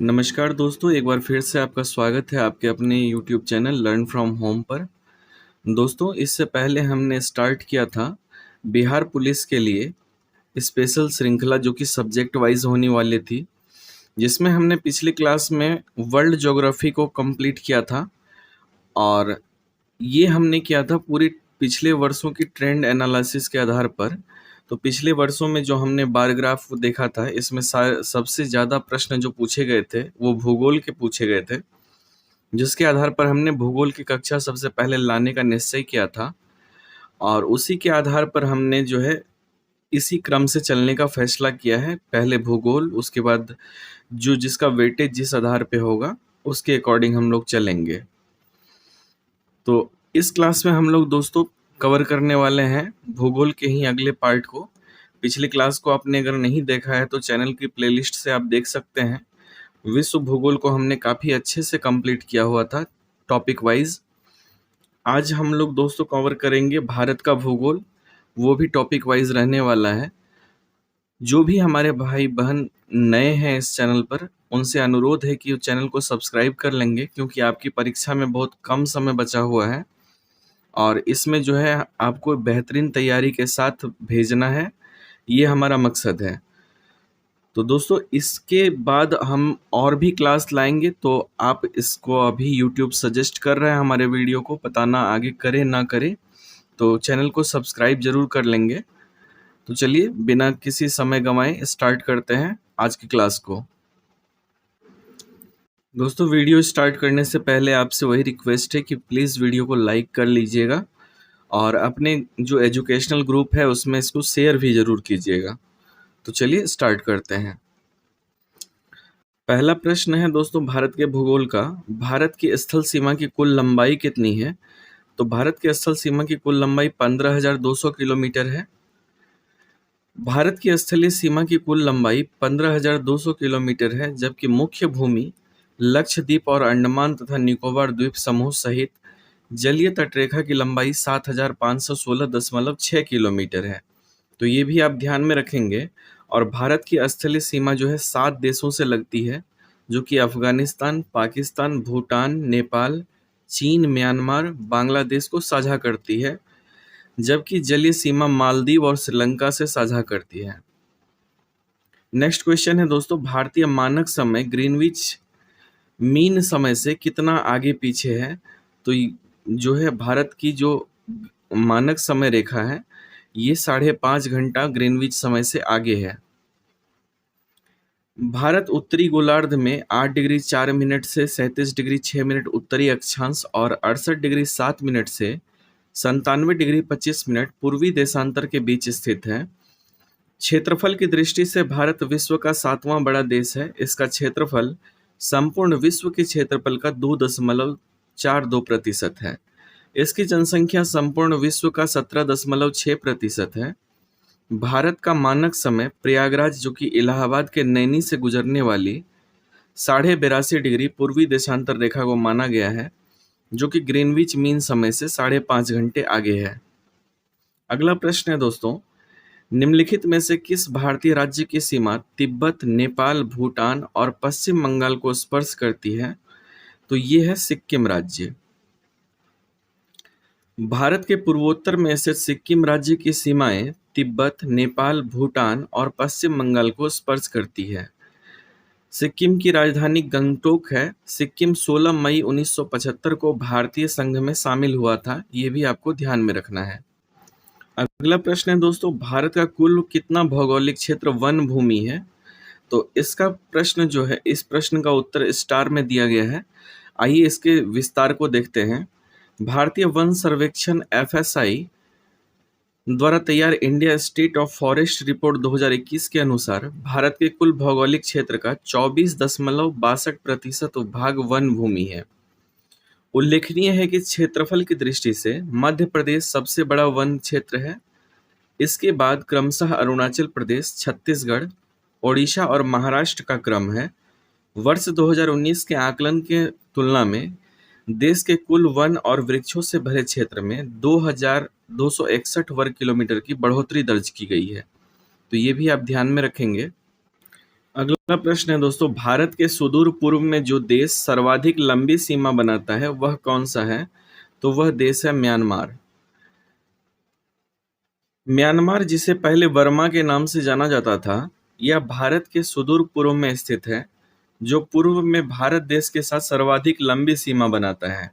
नमस्कार दोस्तों, एक बार फिर से आपका स्वागत है आपके अपने YouTube channel learn from home पर। दोस्तों, इससे पहले हमने स्टार्ट किया था बिहार पुलिस के लिए स्पेशल श्रृंखला जो कि सब्जेक्ट वाइज होने वाली थी, जिसमें हमने पिछली क्लास में वर्ल्ड ज्योग्राफी को कंप्लीट किया था। और ये हमने किया था पूरी पिछले वर्षों की ट्रेंड एनालिसिस के आधार पर। तो पिछले वर्षों में जो हमने बार ग्राफ देखा था, इसमें सबसे ज़्यादा प्रश्न जो पूछे गए थे वो भूगोल के पूछे गए थे, जिसके आधार पर हमने भूगोल की कक्षा सबसे पहले लाने का निश्चय किया था। और उसी के आधार पर हमने जो है इसी क्रम से चलने का फैसला किया है। पहले भूगोल, उसके बाद जो जिसका वेटेज जिस आधार पे होगा उसके अकॉर्डिंग हम लोग चलेंगे। तो इस क्लास में हम लोग दोस्तों कवर करने वाले हैं भूगोल के ही अगले पार्ट को। पिछली क्लास को आपने अगर नहीं देखा है तो चैनल की प्लेलिस्ट से आप देख सकते हैं। विश्व भूगोल को हमने काफ़ी अच्छे से कंप्लीट किया हुआ था टॉपिक वाइज। आज हम लोग दोस्तों कवर करेंगे भारत का भूगोल, वो भी टॉपिक वाइज रहने वाला है। जो भी हमारे भाई बहन नए हैं इस चैनल पर, उनसे अनुरोध है कि वो चैनल को सब्सक्राइब कर लेंगे, क्योंकि आपकी परीक्षा में बहुत कम समय बचा हुआ है और इसमें जो है आपको बेहतरीन तैयारी के साथ भेजना है, ये हमारा मकसद है। तो दोस्तों इसके बाद हम और भी क्लास लाएंगे, तो आप इसको अभी YouTube सजेस्ट कर रहे हैं हमारे वीडियो को, पता ना आगे करें ना करें, तो चैनल को सब्सक्राइब जरूर कर लेंगे। तो चलिए बिना किसी समय गंवाए स्टार्ट करते हैं आज की क्लास को। दोस्तों वीडियो स्टार्ट करने से पहले आपसे वही रिक्वेस्ट है कि प्लीज़ वीडियो को लाइक कर लीजिएगा और अपने जो एजुकेशनल ग्रुप है उसमें इसको शेयर भी ज़रूर कीजिएगा। तो चलिए स्टार्ट करते हैं। पहला प्रश्न है दोस्तों भारत के भूगोल का। भारत की स्थल सीमा की कुल लंबाई कितनी है? तो भारत की स्थल सीमा की कुल लंबाई 15,200 किलोमीटर है। भारत की स्थलीय सीमा की कुल लंबाई 15,200 किलोमीटर है, जबकि मुख्य भूमि लक्षद्वीप और अंडमान तथा निकोबार द्वीप समूह सहित जलीय तटरेखा की लंबाई 7,516.6 किलोमीटर है। तो ये भी आप ध्यान में रखेंगे। और भारत की स्थलीय सीमा जो है 7 देशों से लगती है, जो कि अफगानिस्तान, पाकिस्तान, भूटान, नेपाल, चीन, म्यांमार, बांग्लादेश को साझा करती है, जबकि जलीय सीमा मालदीव और श्रीलंका से साझा करती है। नेक्स्ट क्वेश्चन है दोस्तों, भारतीय मानक समय ग्रीनविच मीन समय से कितना आगे पीछे है? तो जो है भारत की जो मानक समय रेखा है ये 5.5 घंटा ग्रीनविच समय से आगे है। भारत उत्तरी गोलार्ध में 8 डिग्री 4 मिनट से 37 डिग्री 6 मिनट उत्तरी अक्षांश और 68 डिग्री 7 मिनट से 97 डिग्री 25 मिनट पूर्वी देशांतर के बीच स्थित है। क्षेत्रफल की दृष्टि से भारत विश्व का 7वां बड़ा देश है। इसका क्षेत्रफल संपूर्ण विश्व के क्षेत्रफल का 2.42% है। इसकी जनसंख्या संपूर्ण विश्व का 17.6% है। भारत का मानक समय प्रयागराज, जो कि इलाहाबाद के नैनी से गुजरने वाली 82.5 डिग्री पूर्वी देशांतर रेखा को माना गया है, जो कि ग्रीनविच मीन समय से 5.5 घंटे आगे है। अगला प्रश्न है दोस्तों, निम्नलिखित में से किस भारतीय राज्य की सीमा तिब्बत, नेपाल, भूटान और पश्चिम बंगाल को स्पर्श करती है? तो ये है सिक्किम राज्य। भारत के पूर्वोत्तर में स्थित सिक्किम राज्य की सीमाएं तिब्बत, नेपाल, भूटान और पश्चिम बंगाल को स्पर्श करती है। सिक्किम की राजधानी गंगटोक है। सिक्किम 16 मई 1975 को भारतीय संघ में शामिल हुआ था, ये भी आपको ध्यान में रखना है। अगला प्रश्न है दोस्तों, भारत का कुल कितना भौगोलिक क्षेत्र वन भूमि है? तो इसका प्रश्न जो है, इस प्रश्न का उत्तर स्टार में दिया गया है। आइए इसके विस्तार को देखते हैं। भारतीय वन सर्वेक्षण FSI द्वारा तैयार India state of forest report 2021 के अनुसार भारत के कुल भौगोलिक क्षेत्र का 24.62% भाग वन भूमि है। उल्लेखनीय है कि क्षेत्रफल की दृष्टि से मध्य प्रदेश सबसे बड़ा वन क्षेत्र है। इसके बाद क्रमशः अरुणाचल प्रदेश, छत्तीसगढ़, ओडिशा और महाराष्ट्र का क्रम है। वर्ष 2019 के आकलन के तुलना में देश के कुल वन और वृक्षों से भरे क्षेत्र में 2,261 वर्ग किलोमीटर की बढ़ोतरी दर्ज की गई है। तो ये भी आप ध्यान में रखेंगे। अगला प्रश्न है दोस्तों, भारत के सुदूर पूर्व में जो देश सर्वाधिक लंबी सीमा बनाता है वह कौन सा है? तो वह देश है म्यांमार। म्यांमार, जिसे पहले बर्मा के नाम से जाना जाता था, यह भारत के सुदूर पूर्व में स्थित है, जो पूर्व में भारत देश के साथ सर्वाधिक लंबी सीमा बनाता है।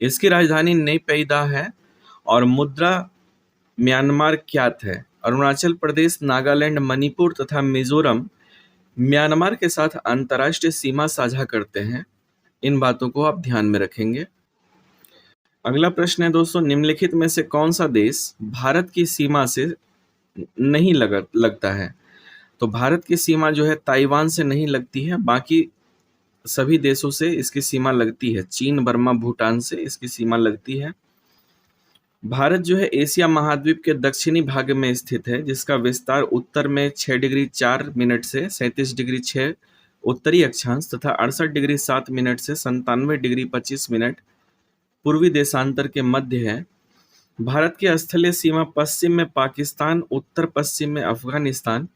इसकी राजधानी नई पैदा है और मुद्रा म्यांमार क्यात है। अरुणाचल प्रदेश, नागालैंड, मणिपुर तथा मिजोरम म्यांमार के साथ अंतर्राष्ट्रीय सीमा साझा करते हैं। इन बातों को आप ध्यान में रखेंगे। अगला प्रश्न है दोस्तों, निम्नलिखित में से कौन सा देश भारत की सीमा से नहीं लगता है? तो भारत की सीमा जो है ताइवान से नहीं लगती है, बाकी सभी देशों से इसकी सीमा लगती है। चीन, बर्मा, भूटान से इसकी सीमा लगती है। भारत जो है एशिया महाद्वीप के दक्षिणी भाग में स्थित है, जिसका विस्तार उत्तर में 6 डिग्री 4 मिनट से 37 डिग्री 6 उत्तरी अक्षांश तथा 68 डिग्री 7 मिनट से 97 डिग्री 25 मिनट पूर्वी देशांतर के मध्य है। भारत की स्थलीय सीमा पश्चिम में पाकिस्तान, उत्तर पश्चिम में अफगानिस्तान,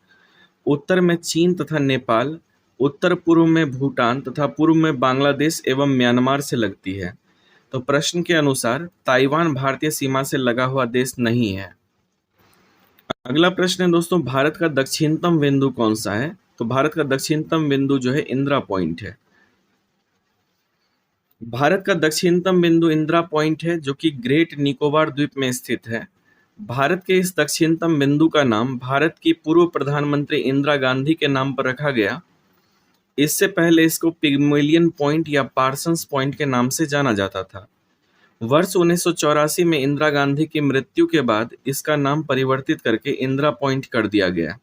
उत्तर में चीन तथा नेपाल, उत्तर पूर्व में भूटान तथा पूर्व में बांग्लादेश एवं म्यांमार से लगती है। तो प्रश्न के अनुसार ताइवान भारतीय सीमा से लगा हुआ देश नहीं है। अगला प्रश्न है दोस्तों, भारत का दक्षिणतम बिंदु कौन सा है? तो भारत का दक्षिणतम बिंदु जो है इंदिरा पॉइंट है। भारत का दक्षिणतम बिंदु इंदिरा पॉइंट है, जो कि ग्रेट निकोबार द्वीप में स्थित है। भारत के इस दक्षिणतम बिंदु का नाम भारत की पूर्व प्रधानमंत्री इंदिरा गांधी के नाम पर रखा गया। इससे पहले इसको पिग्मलियन पॉइंट या पार्सन्स पॉइंट के नाम से जाना जाता था। वर्ष 1984 में इंदिरा गांधी की मृत्यु के बाद इसका नाम परिवर्तित करके इंदिरा पॉइंट कर दिया गया।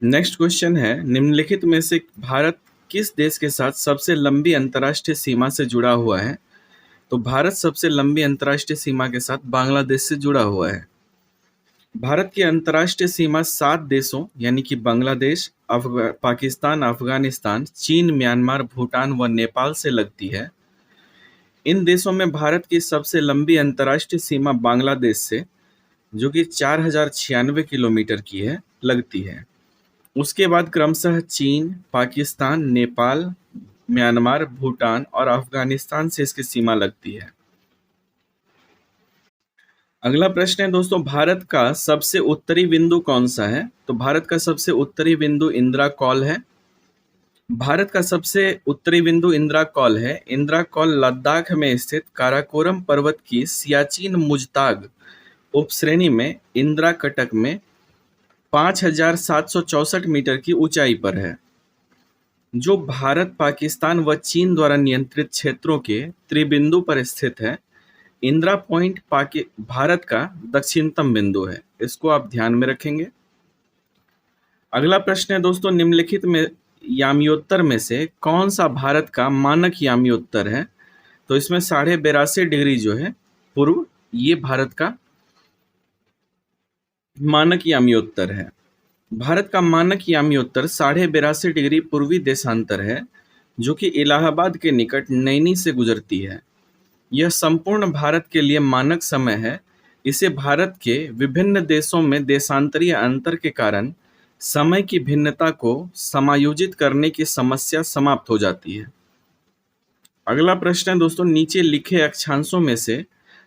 नेक्स्ट क्वेश्चन है, निम्नलिखित में से भारत किस देश के साथ सबसे लंबी अंतर्राष्ट्रीय सीमा से जुड़ा हुआ है? तो भारत सबसे लंबी अंतर्राष्ट्रीय सीमा के साथ बांग्लादेश से जुड़ा हुआ है। भारत की अंतर्राष्ट्रीय सीमा 7 देशों यानी कि बांग्लादेश, पाकिस्तान, अफगानिस्तान, चीन, म्यांमार, भूटान व नेपाल से लगती है। इन देशों में भारत की सबसे लंबी अंतर्राष्ट्रीय सीमा बांग्लादेश से, जो कि 4096 किलोमीटर की है, लगती है। उसके बाद क्रमशः चीन, पाकिस्तान, नेपाल, म्यांमार, भूटान और अफगानिस्तान से इसकी सीमा लगती है। अगला प्रश्न है दोस्तों, भारत का सबसे उत्तरी बिंदु कौन सा है? तो भारत का सबसे उत्तरी बिंदु इंदिरा कॉल है। भारत का सबसे उत्तरी बिंदु इंदिरा कॉल है। इंदिरा कॉल लद्दाख में स्थित काराकोरम पर्वत की सियाचिन मुजताग उपश्रेणी में इंदिरा कटक में 5764 मीटर की ऊंचाई पर है, जो भारत, पाकिस्तान व चीन द्वारा नियंत्रित क्षेत्रों के त्रिबिंदु पर स्थित है। इंदिरा पॉइंट भारत का दक्षिणतम बिंदु है। इसको आप ध्यान में रखेंगे। अगला प्रश्न है दोस्तों, निम्नलिखित में यामियोत्तर में से कौन सा भारत का मानक यामियोत्तर है? तो इसमें 82.5 डिग्री जो है पूर्व, ये भारत का मानक यामियोत्तर है। भारत का मानक यामियोत्तर 82.5 डिग्री पूर्वी देशांतर है, जो कि इलाहाबाद के निकट नैनी से गुजरती है। यह संपूर्ण भारत के लिए मानक समय है। इसे भारत के विभिन्न देशों में देशांतरीय अंतर के कारण समय की भिन्नता को समायोजित करने की समस्या समाप्त हो जाती है। अगला प्रश्न है दोस्तों, नीचे लिखे अक्षांशों में से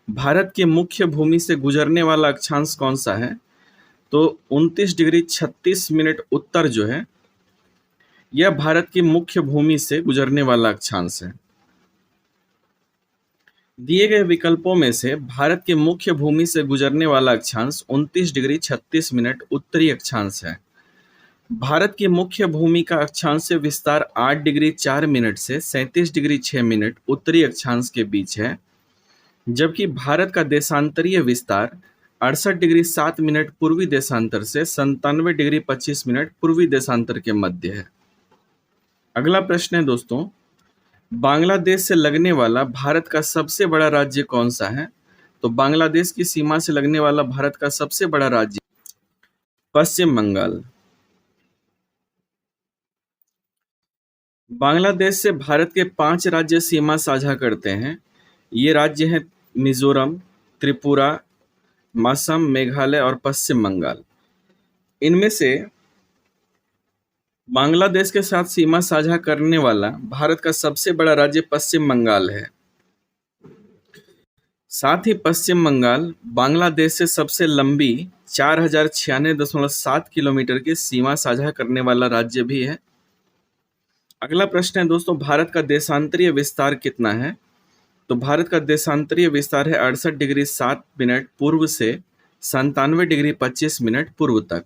भारत के मुख्य भूमि से गुजरने वाला अक्षांश कौन सा है? तो 29 डिग्री 36 मिनट उत्तर जो है, यह भारत की मुख्य भूमि से गुजरने वाला अक्षांश है। दिए गए विकल्पों में से भारत के मुख्य भूमि से गुजरने वाला अक्षांश 29 डिग्री 36 मिनट उत्तरी अक्षांश है। भारत की मुख्य भूमि का अक्षांश विस्तार 8 डिग्री 4 मिनट से 37 डिग्री 6 मिनट उत्तरी अक्षांश के बीच है, जबकि भारत का देशांतरीय विस्तार 68 डिग्री 7 मिनट पूर्वी देशांतर से 97 डिग्री 25 मिनट पूर्वी देशांतर के मध्य है। अगला प्रश्न है दोस्तों, बांग्लादेश से लगने वाला भारत का सबसे बड़ा राज्य कौन सा है? तो बांग्लादेश की सीमा से लगने वाला भारत का सबसे बड़ा राज्य पश्चिम बंगाल। बांग्लादेश से भारत के 5 राज्य सीमा साझा करते हैं। ये राज्य हैं मिजोरम, त्रिपुरा, असम, मेघालय और पश्चिम बंगाल। इनमें से बांग्लादेश के साथ सीमा साझा करने वाला भारत का सबसे बड़ा राज्य पश्चिम बंगाल है। साथ ही पश्चिम बंगाल बांग्लादेश से सबसे लंबी 4096.7 किलोमीटर की सीमा साझा करने वाला राज्य भी है। अगला प्रश्न है दोस्तों, भारत का देशांतरीय विस्तार कितना है? तो भारत का देशांतरीय विस्तार है 68 डिग्री 7 मिनट पूर्व से 97 डिग्री 25 मिनट पूर्व तक।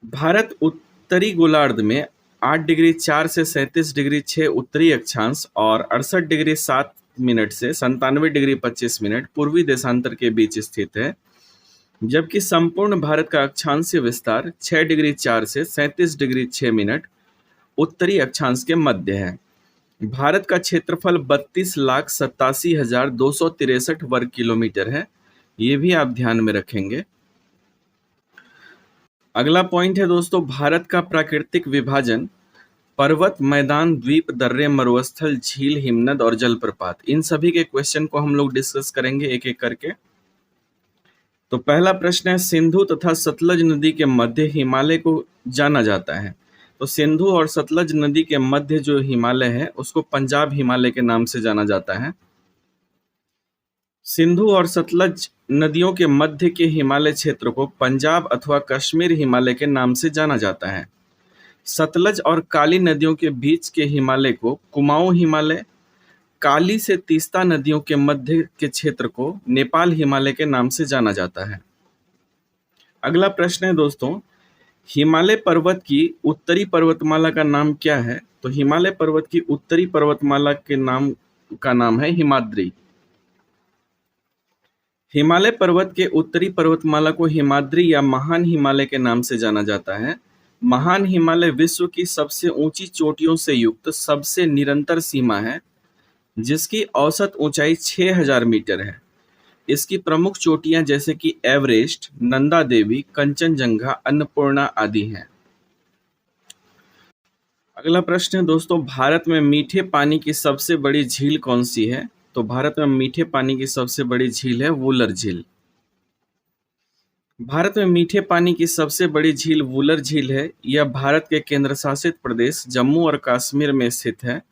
भारत उत्तरी गोलार्ध में 8 डिग्री 4 से 37 डिग्री 6 उत्तरी अक्षांश और 68 डिग्री 7 मिनट से 97 डिग्री 25 मिनट पूर्वी देशांतर के बीच स्थित है, जबकि संपूर्ण भारत का अक्षांशीय विस्तार 6 डिग्री 4 से 37 डिग्री 6 मिनट उत्तरी अक्षांश के मध्य है। भारत का क्षेत्रफल 32,87,263 वर्ग किलोमीटर है। ये भी आप ध्यान में रखेंगे। अगला पॉइंट है दोस्तों, भारत का प्राकृतिक विभाजन पर्वत, मैदान, द्वीप, दर्रे, मरुस्थल, झील, हिमनद और जलप्रपात। इन सभी के क्वेश्चन को हम लोग डिस्कस करेंगे एक एक करके। तो पहला प्रश्न है, सिंधु तथा सतलज नदी के मध्य हिमालय को जाना जाता है। तो सिंधु और सतलज नदी के मध्य जो हिमालय है उसको पंजाब हिमालय के नाम से जाना जाता है। सिंधु और सतलज नदियों के मध्य के हिमालय क्षेत्र को पंजाब अथवा कश्मीर हिमालय के नाम से जाना जाता है। सतलज और काली नदियों के बीच के हिमालय को कुमाऊं हिमालय, काली से तीस्ता नदियों के मध्य के क्षेत्र को नेपाल हिमालय के नाम से जाना जाता है। अगला प्रश्न है दोस्तों, हिमालय पर्वत की उत्तरी पर्वतमाला का नाम क्या है? तो हिमालय पर्वत की उत्तरी पर्वतमाला के नाम है हिमाद्री। हिमालय पर्वत के उत्तरी पर्वतमाला को हिमाद्री या महान हिमालय के नाम से जाना जाता है। महान हिमालय विश्व की सबसे ऊंची चोटियों से युक्त सबसे निरंतर सीमा है, जिसकी औसत ऊंचाई 6000 मीटर है। इसकी प्रमुख चोटियां जैसे कि एवरेस्ट, नंदा देवी, कंचनजंगा, अन्नपूर्णा आदि हैं। अगला प्रश्न है दोस्तों, भारत में मीठे पानी की सबसे बड़ी झील कौन सी है? तो भारत में मीठे पानी की सबसे बड़ी झील है वुलर झील। भारत में मीठे पानी की सबसे बड़ी झील वुलर झील है। यह भारत के केंद्र शासित प्रदेश जम्मू और कश्मीर में स्थित है।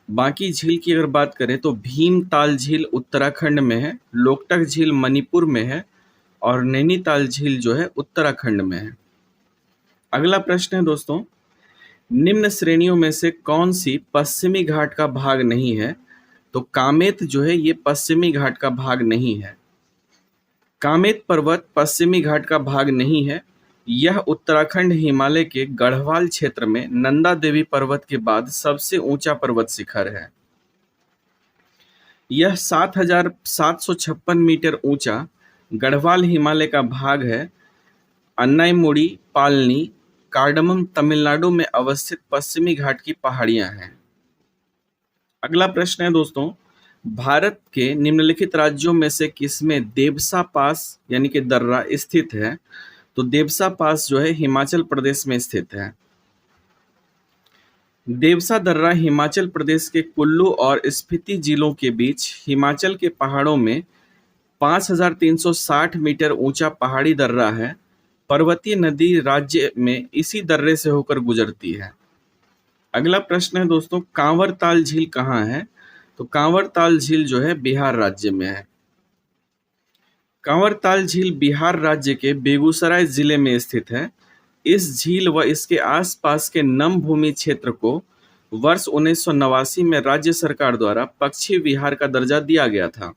बाकी झील की अगर बात करें तो भीमताल झील उत्तराखंड में है, लोकटक झील मणिपुर में है और नैनीताल झील जो है उत्तराखंड में है। अगला प्रश्न है दोस्तों, निम्न श्रेणियों में से कौन सी पश्चिमी घाट का भाग नहीं है? तो कामेत जो है ये पश्चिमी घाट का भाग नहीं है। कामेत पर्वत पश्चिमी घाट का भाग नहीं है। यह उत्तराखंड हिमालय के गढ़वाल क्षेत्र में नंदा देवी पर्वत के बाद सबसे ऊंचा पर्वत शिखर है। यह 7,756 मीटर ऊंचा गढ़वाल हिमालय का भाग है। अन्नाईमुड़ी, पालनी, कार्डमम तमिलनाडु में अवस्थित पश्चिमी घाट की पहाड़ियां हैं। अगला प्रश्न है दोस्तों, भारत के निम्नलिखित राज्यों में से किसमें देवसा पास यानी कि दर्रा स्थित है? तो देवसा पास जो है हिमाचल प्रदेश में स्थित है। देवसा दर्रा हिमाचल प्रदेश के कुल्लू और स्पीति जिलों के बीच हिमाचल के पहाड़ों में 5,360 मीटर ऊंचा पहाड़ी दर्रा है। पर्वतीय नदी राज्य में इसी दर्रे से होकर गुजरती है। अगला प्रश्न है दोस्तों, कांवरताल झील कहाँ है? तो कांवरताल झील जो है बिहार राज्य में है। कांवरताल झील बिहार राज्य के बेगूसराय जिले में स्थित है। इस झील व इसके आसपास के नम भूमि क्षेत्र को वर्ष 1989 में राज्य सरकार द्वारा पक्षी विहार का दर्जा दिया गया था।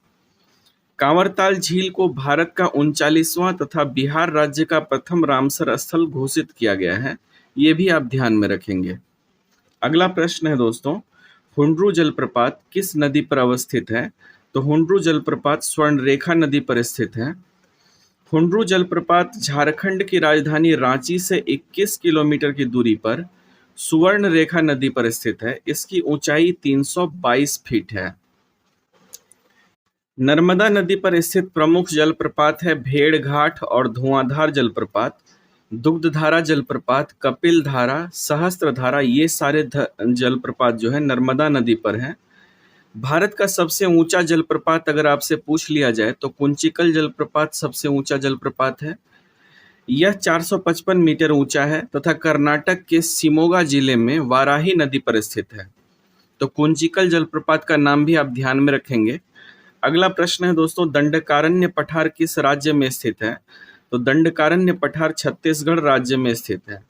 कांवरताल झील को भारत का 39वां तथा बिहार राज्य का प्रथम रामसर स्थल घोषित किया गया है। ये भी आप ध्यान में रखेंगे। अगला प्रश्न है दोस्तों, हुंड्रू जलप्रपात किस नदी पर अवस्थित है? तो हुंड्रू जलप्रपात स्वर्णरेखा नदी पर स्थित है। हुंड्रू जलप्रपात झारखंड की राजधानी रांची से 21 किलोमीटर की दूरी पर सुवर्णरेखा नदी पर स्थित है। इसकी ऊंचाई 322 फीट है। नर्मदा नदी पर स्थित प्रमुख जलप्रपात है भेड़घाट और धुआंधार जलप्रपात, दुग्धधारा जलप्रपात, कपिल धारा, सहस्त्रधारा, ये सारे जलप्रपात जो है नर्मदा नदी पर हैं। भारत का सबसे ऊंचा जलप्रपात अगर आपसे पूछ लिया जाए तो कुंचिकल जलप्रपात सबसे ऊंचा जलप्रपात है। यह 455 मीटर ऊंचा है तथा कर्नाटक के शिमोगा जिले में वाराही नदी पर स्थित है। तो कुंचिकल जलप्रपात का नाम भी आप ध्यान में रखेंगे। अगला प्रश्न है दोस्तों, दंडकारण्य पठार किस राज्य में स्थित है? तो दंडकारण्य पठार छत्तीसगढ़ राज्य में स्थित है।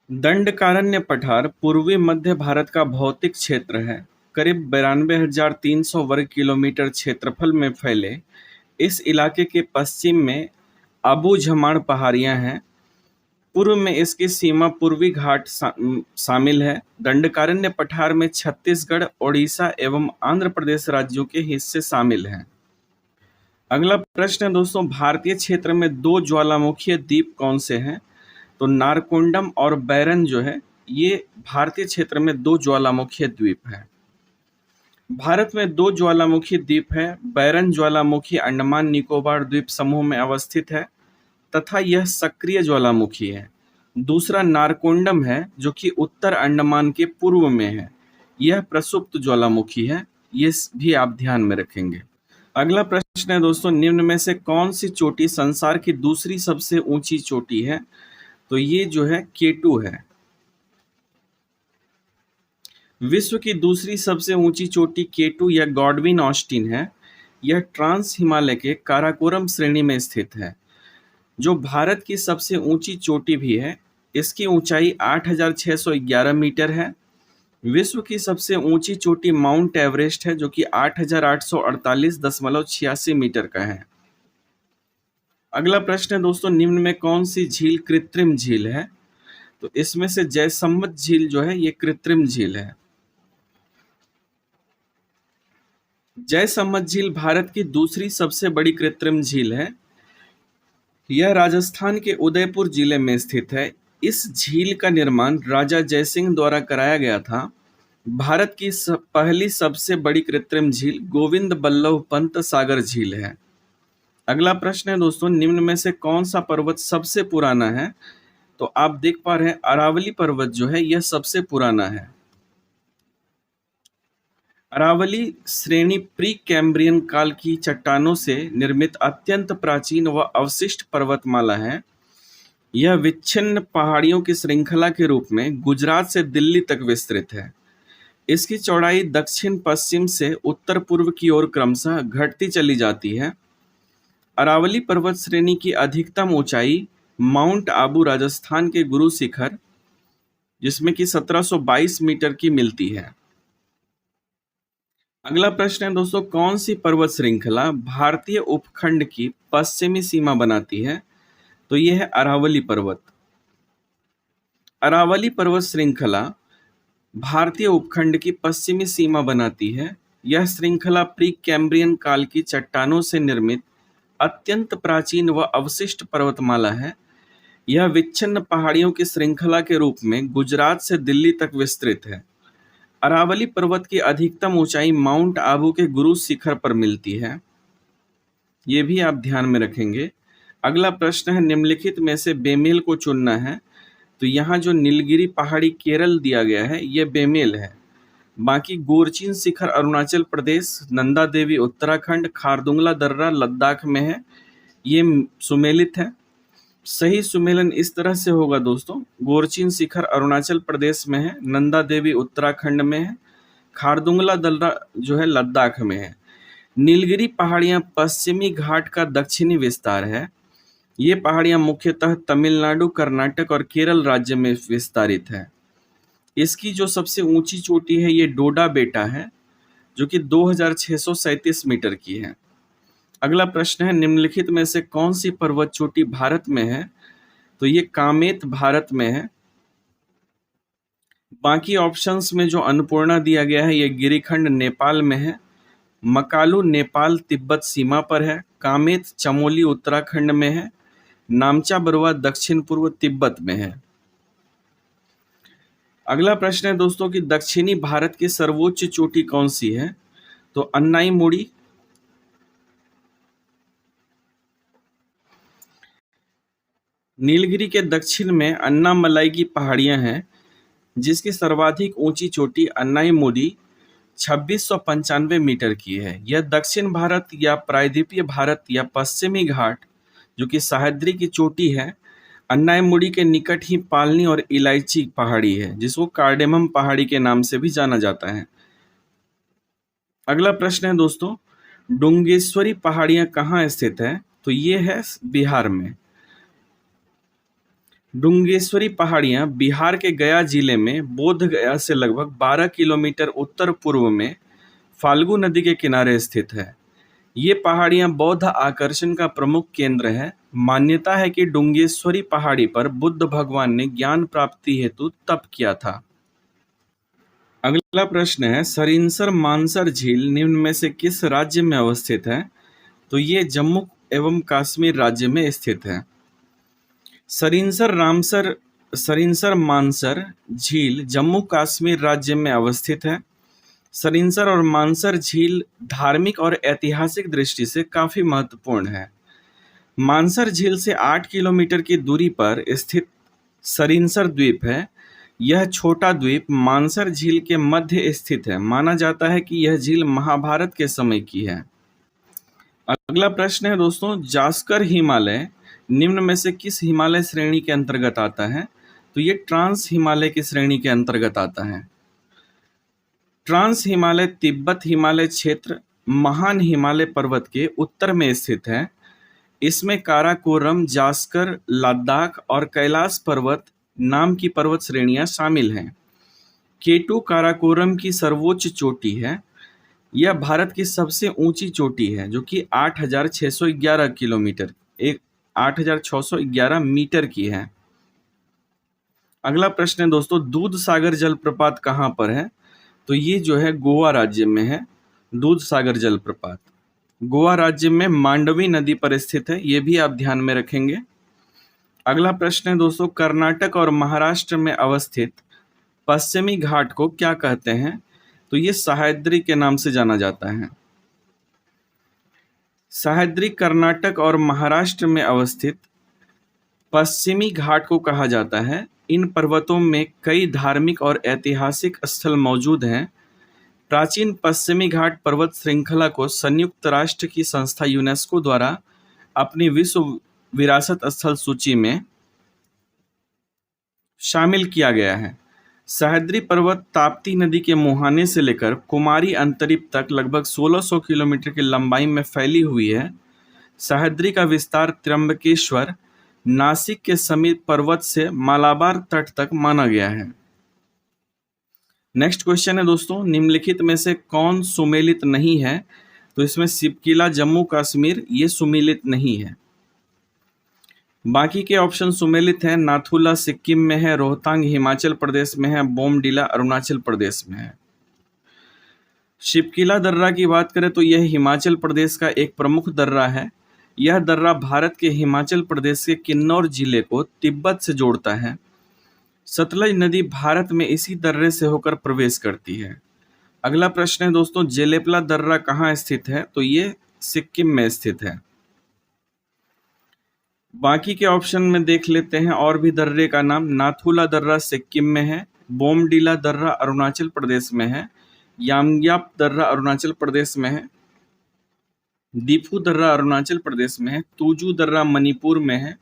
दंडकारण्य पठार पूर्वी मध्य भारत का भौतिक क्षेत्र है। करीब 92,300 वर्ग किलोमीटर क्षेत्रफल में फैले इस इलाके के पश्चिम में अबू झमाड़ पहाड़ियां हैं। पूर्व में इसकी सीमा पूर्वी घाट शामिल है। दंडकारण्य पठार में छत्तीसगढ़, ओडिशा एवं आंध्र प्रदेश राज्यों के हिस्से शामिल हैं। अगला प्रश्न है दोस्तों, भारतीय क्षेत्र में दो ज्वालामुखीय द्वीप कौन से हैं? तो नारकोंडम और बैरन जो है ये भारतीय क्षेत्र में दो ज्वालामुखीय द्वीप हैं। भारत में दो ज्वालामुखी द्वीप है। बैरन ज्वालामुखी अंडमान निकोबार द्वीप समूह में अवस्थित है तथा यह सक्रिय ज्वालामुखी है। दूसरा नारकोंडम है जो कि उत्तर अंडमान के पूर्व में है। यह प्रसुप्त ज्वालामुखी है। ये भी आप ध्यान में रखेंगे। अगला प्रश्न है दोस्तों, निम्न में से कौन सी चोटी संसार की दूसरी सबसे ऊंची चोटी है? तो ये जो है K2 है। विश्व की दूसरी सबसे ऊंची चोटी K2 या गॉडविन ऑस्टिन है। यह ट्रांस हिमालय के काराकोरम श्रेणी में स्थित है, जो भारत की सबसे ऊंची चोटी भी है। इसकी ऊंचाई 8,611 मीटर है। विश्व की सबसे ऊंची चोटी माउंट एवरेस्ट है जो कि 8,848.86 मीटर का है। अगला प्रश्न है दोस्तों, निम्न में कौन सी झील कृत्रिम झील है? तो इसमें से जयसम्मत झील जो है ये कृत्रिम झील है। जयसम्मत झील भारत की दूसरी सबसे बड़ी कृत्रिम झील है। यह राजस्थान के उदयपुर जिले में स्थित है। इस झील का निर्माण राजा जयसिंह द्वारा कराया गया था। भारत की पहली सबसे बड़ी कृत्रिम झील गोविंद बल्लभ पंत सागर झील है। अगला प्रश्न है दोस्तों, निम्न में से कौन सा पर्वत सबसे पुराना है? तो आप देख पा रहे हैं अरावली पर्वत जो है यह सबसे पुराना है। अरावली श्रेणी प्री कैम्ब्रियन काल की चट्टानों से निर्मित अत्यंत प्राचीन व अवशिष्ट पर्वतमाला है। यह विच्छिन्न पहाड़ियों की श्रृंखला के रूप में गुजरात से दिल्ली तक विस्तृत है। इसकी चौड़ाई दक्षिण पश्चिम से उत्तर पूर्व की ओर क्रमशः घटती चली जाती है। अरावली पर्वत श्रेणी की अधिकतम ऊंचाई माउंट आबू राजस्थान के गुरु शिखर जिसमें कि 1722 मीटर की मिलती है। अगला प्रश्न है दोस्तों, कौन सी पर्वत श्रृंखला भारतीय उपखंड की पश्चिमी सीमा बनाती है? तो यह है अरावली पर्वत। अरावली पर्वत श्रृंखला भारतीय उपखंड की पश्चिमी सीमा बनाती है। यह श्रृंखला प्री कैम्ब्रियन काल की चट्टानों से निर्मित अत्यंत प्राचीन व अवशिष्ट पर्वतमाला है। यह विच्छिन्न पहाड़ियों की श्रृंखला के रूप में गुजरात से दिल्ली तक विस्तृत है। अरावली पर्वत की अधिकतम ऊंचाई माउंट आबू के गुरु शिखर पर मिलती है। ये भी आप ध्यान में रखेंगे। अगला प्रश्न है, निम्नलिखित में से बेमेल को चुनना है। तो यहाँ जो नीलगिरी पहाड़ी केरल दिया गया है ये बेमेल है। बाकी गोरचिन शिखर अरुणाचल प्रदेश, नंदा देवी उत्तराखंड, खारदुंगला दर्रा लद्दाख में है, ये सुमेलित है। सही सुमेलन इस तरह से होगा दोस्तों, गोरचिन शिखर अरुणाचल प्रदेश में है, नंदा देवी उत्तराखंड में है, खारदुंगला दर्रा जो है लद्दाख में है। नीलगिरी पहाड़ियां पश्चिमी घाट का दक्षिणी विस्तार है। ये पहाड़ियां मुख्यतः तमिलनाडु, कर्नाटक और केरल राज्य में विस्तारित है। इसकी जो सबसे ऊंची चोटी है ये डोडा बेटा है जो कि 2637 मीटर की है। अगला प्रश्न है, निम्नलिखित में से कौन सी पर्वत चोटी भारत में है? तो ये कामेत भारत में है। बाकी ऑप्शंस में जो अन्नपूर्णा दिया गया है ये गिरिखंड नेपाल में है, मकालू नेपाल तिब्बत सीमा पर है, कामेत चमोली उत्तराखंड में है, नामचा बरुआ दक्षिण पूर्व तिब्बत में है। अगला प्रश्न है दोस्तों कि दक्षिणी भारत की सर्वोच्च चोटी कौन सी है? तो अन्नाईमुड़ी। नीलगिरी के दक्षिण में अन्नामलाई की पहाड़ियां हैं जिसकी सर्वाधिक ऊंची चोटी अन्नाईमुड़ी 2695 मीटर की है। यह दक्षिण भारत या प्रायद्वीपीय भारत या पश्चिमी घाट जो कि सह्याद्री की चोटी है। अन्नायमुड़ी के निकट ही पालनी और इलायची पहाड़ी है, जिसको कार्डेमम पहाड़ी के नाम से भी जाना जाता है। अगला प्रश्न है दोस्तों, डुंगेश्वरी पहाड़ियां कहाँ स्थित है? तो ये है बिहार में। डुंगेश्वरी पहाड़ियां बिहार के गया जिले में बोध गया से लगभग 12 किलोमीटर उत्तर पूर्व में फाल्गु नदी के किनारे स्थित है। ये पहाड़ियां बौद्ध आकर्षण का प्रमुख केंद्र है। मान्यता है कि डुंगेश्वरी पहाड़ी पर बुद्ध भगवान ने ज्ञान प्राप्ति हेतु तप किया था। अगला प्रश्न है, सरिंसर मानसर झील निम्न में से किस राज्य में अवस्थित है? तो ये जम्मू एवं कश्मीर राज्य में स्थित है। सरिंसर मानसर झील जम्मू कश्मीर राज्य में अवस्थित है। सरिंसर और मानसर झील धार्मिक और ऐतिहासिक दृष्टि से काफी महत्वपूर्ण है। मानसर झील से 8 किलोमीटर की दूरी पर स्थित सरिंसर द्वीप है। यह छोटा द्वीप मानसर झील के मध्य स्थित है। माना जाता है कि यह झील महाभारत के समय की है। अगला प्रश्न है दोस्तों, जास्कर हिमालय निम्न में से किस हिमालय श्रेणी के अंतर्गत आता है? तो ये ट्रांस हिमालय की श्रेणी के अंतर्गत आता है। ट्रांस हिमालय तिब्बत हिमालय क्षेत्र महान हिमालय पर्वत के उत्तर में स्थित है। इसमें काराकोरम, जास्कर, लद्दाख और कैलाश पर्वत नाम की पर्वत श्रेणियां शामिल हैं। केटू काराकोरम की सर्वोच्च चोटी है। यह भारत की सबसे ऊंची चोटी है, जो कि 8,611 किलोमीटर 8,611 मीटर की है। अगला प्रश्न है दोस्तों, दूध सागर जलप्रपात कहाँ पर है? तो ये जो है गोवा राज्य में है। दूध सागर जलप्रपात गोवा राज्य में मांडवी नदी पर स्थित है। ये भी आप ध्यान में रखेंगे। अगला प्रश्न है दोस्तों, कर्नाटक और महाराष्ट्र में अवस्थित पश्चिमी घाट को क्या कहते हैं? तो ये सह्याद्री के नाम से जाना जाता है। सह्याद्री कर्नाटक और महाराष्ट्र में अवस्थित पश्चिमी घाट को कहा जाता है। इन पर्वतों में कई धार्मिक और ऐतिहासिक स्थल मौजूद हैं। प्राचीन पश्चिमी घाट पर्वत श्रृंखला को संयुक्त राष्ट्र की संस्था यूनेस्को द्वारा अपनी विश्व विरासत स्थल सूची में शामिल किया गया है। सह्याद्री पर्वत ताप्ती नदी के मुहाने से लेकर कुमारी अंतरिप तक लगभग 1600 किलोमीटर की लंबाई में फैली हुई है। सह्याद्री का विस्तार त्र्यंबकेश्वर, नासिक के समीप पर्वत से मालाबार तट तक माना गया है। नेक्स्ट क्वेश्चन है दोस्तों, निम्नलिखित में से कौन सुमेलित नहीं है? तो इसमें सिपकिला जम्मू कश्मीर ये सुमेलित नहीं है। बाकी के ऑप्शन सुमेलित हैं। नाथुला सिक्किम में है, रोहतांग हिमाचल प्रदेश में है, बोमडिला अरुणाचल प्रदेश में है। शिपकिला दर्रा की बात करें तो यह हिमाचल प्रदेश का एक प्रमुख दर्रा है। यह दर्रा भारत के हिमाचल प्रदेश के किन्नौर जिले को तिब्बत से जोड़ता है। सतलज नदी भारत में इसी दर्रे से होकर प्रवेश करती है। अगला प्रश्न है दोस्तों, जेलेपला दर्रा कहाँ स्थित है? तो ये सिक्किम में स्थित है। बाकी के ऑप्शन में देख लेते हैं और भी दर्रे का नाम। नाथुला दर्रा सिक्किम में है, बोमडिला दर्रा अरुणाचल प्रदेश में है, यामग्याप दर्रा अरुणाचल प्रदेश में है, दीफू दर्रा अरुणाचल प्रदेश में है, तुजू दर्रा मणिपुर में है,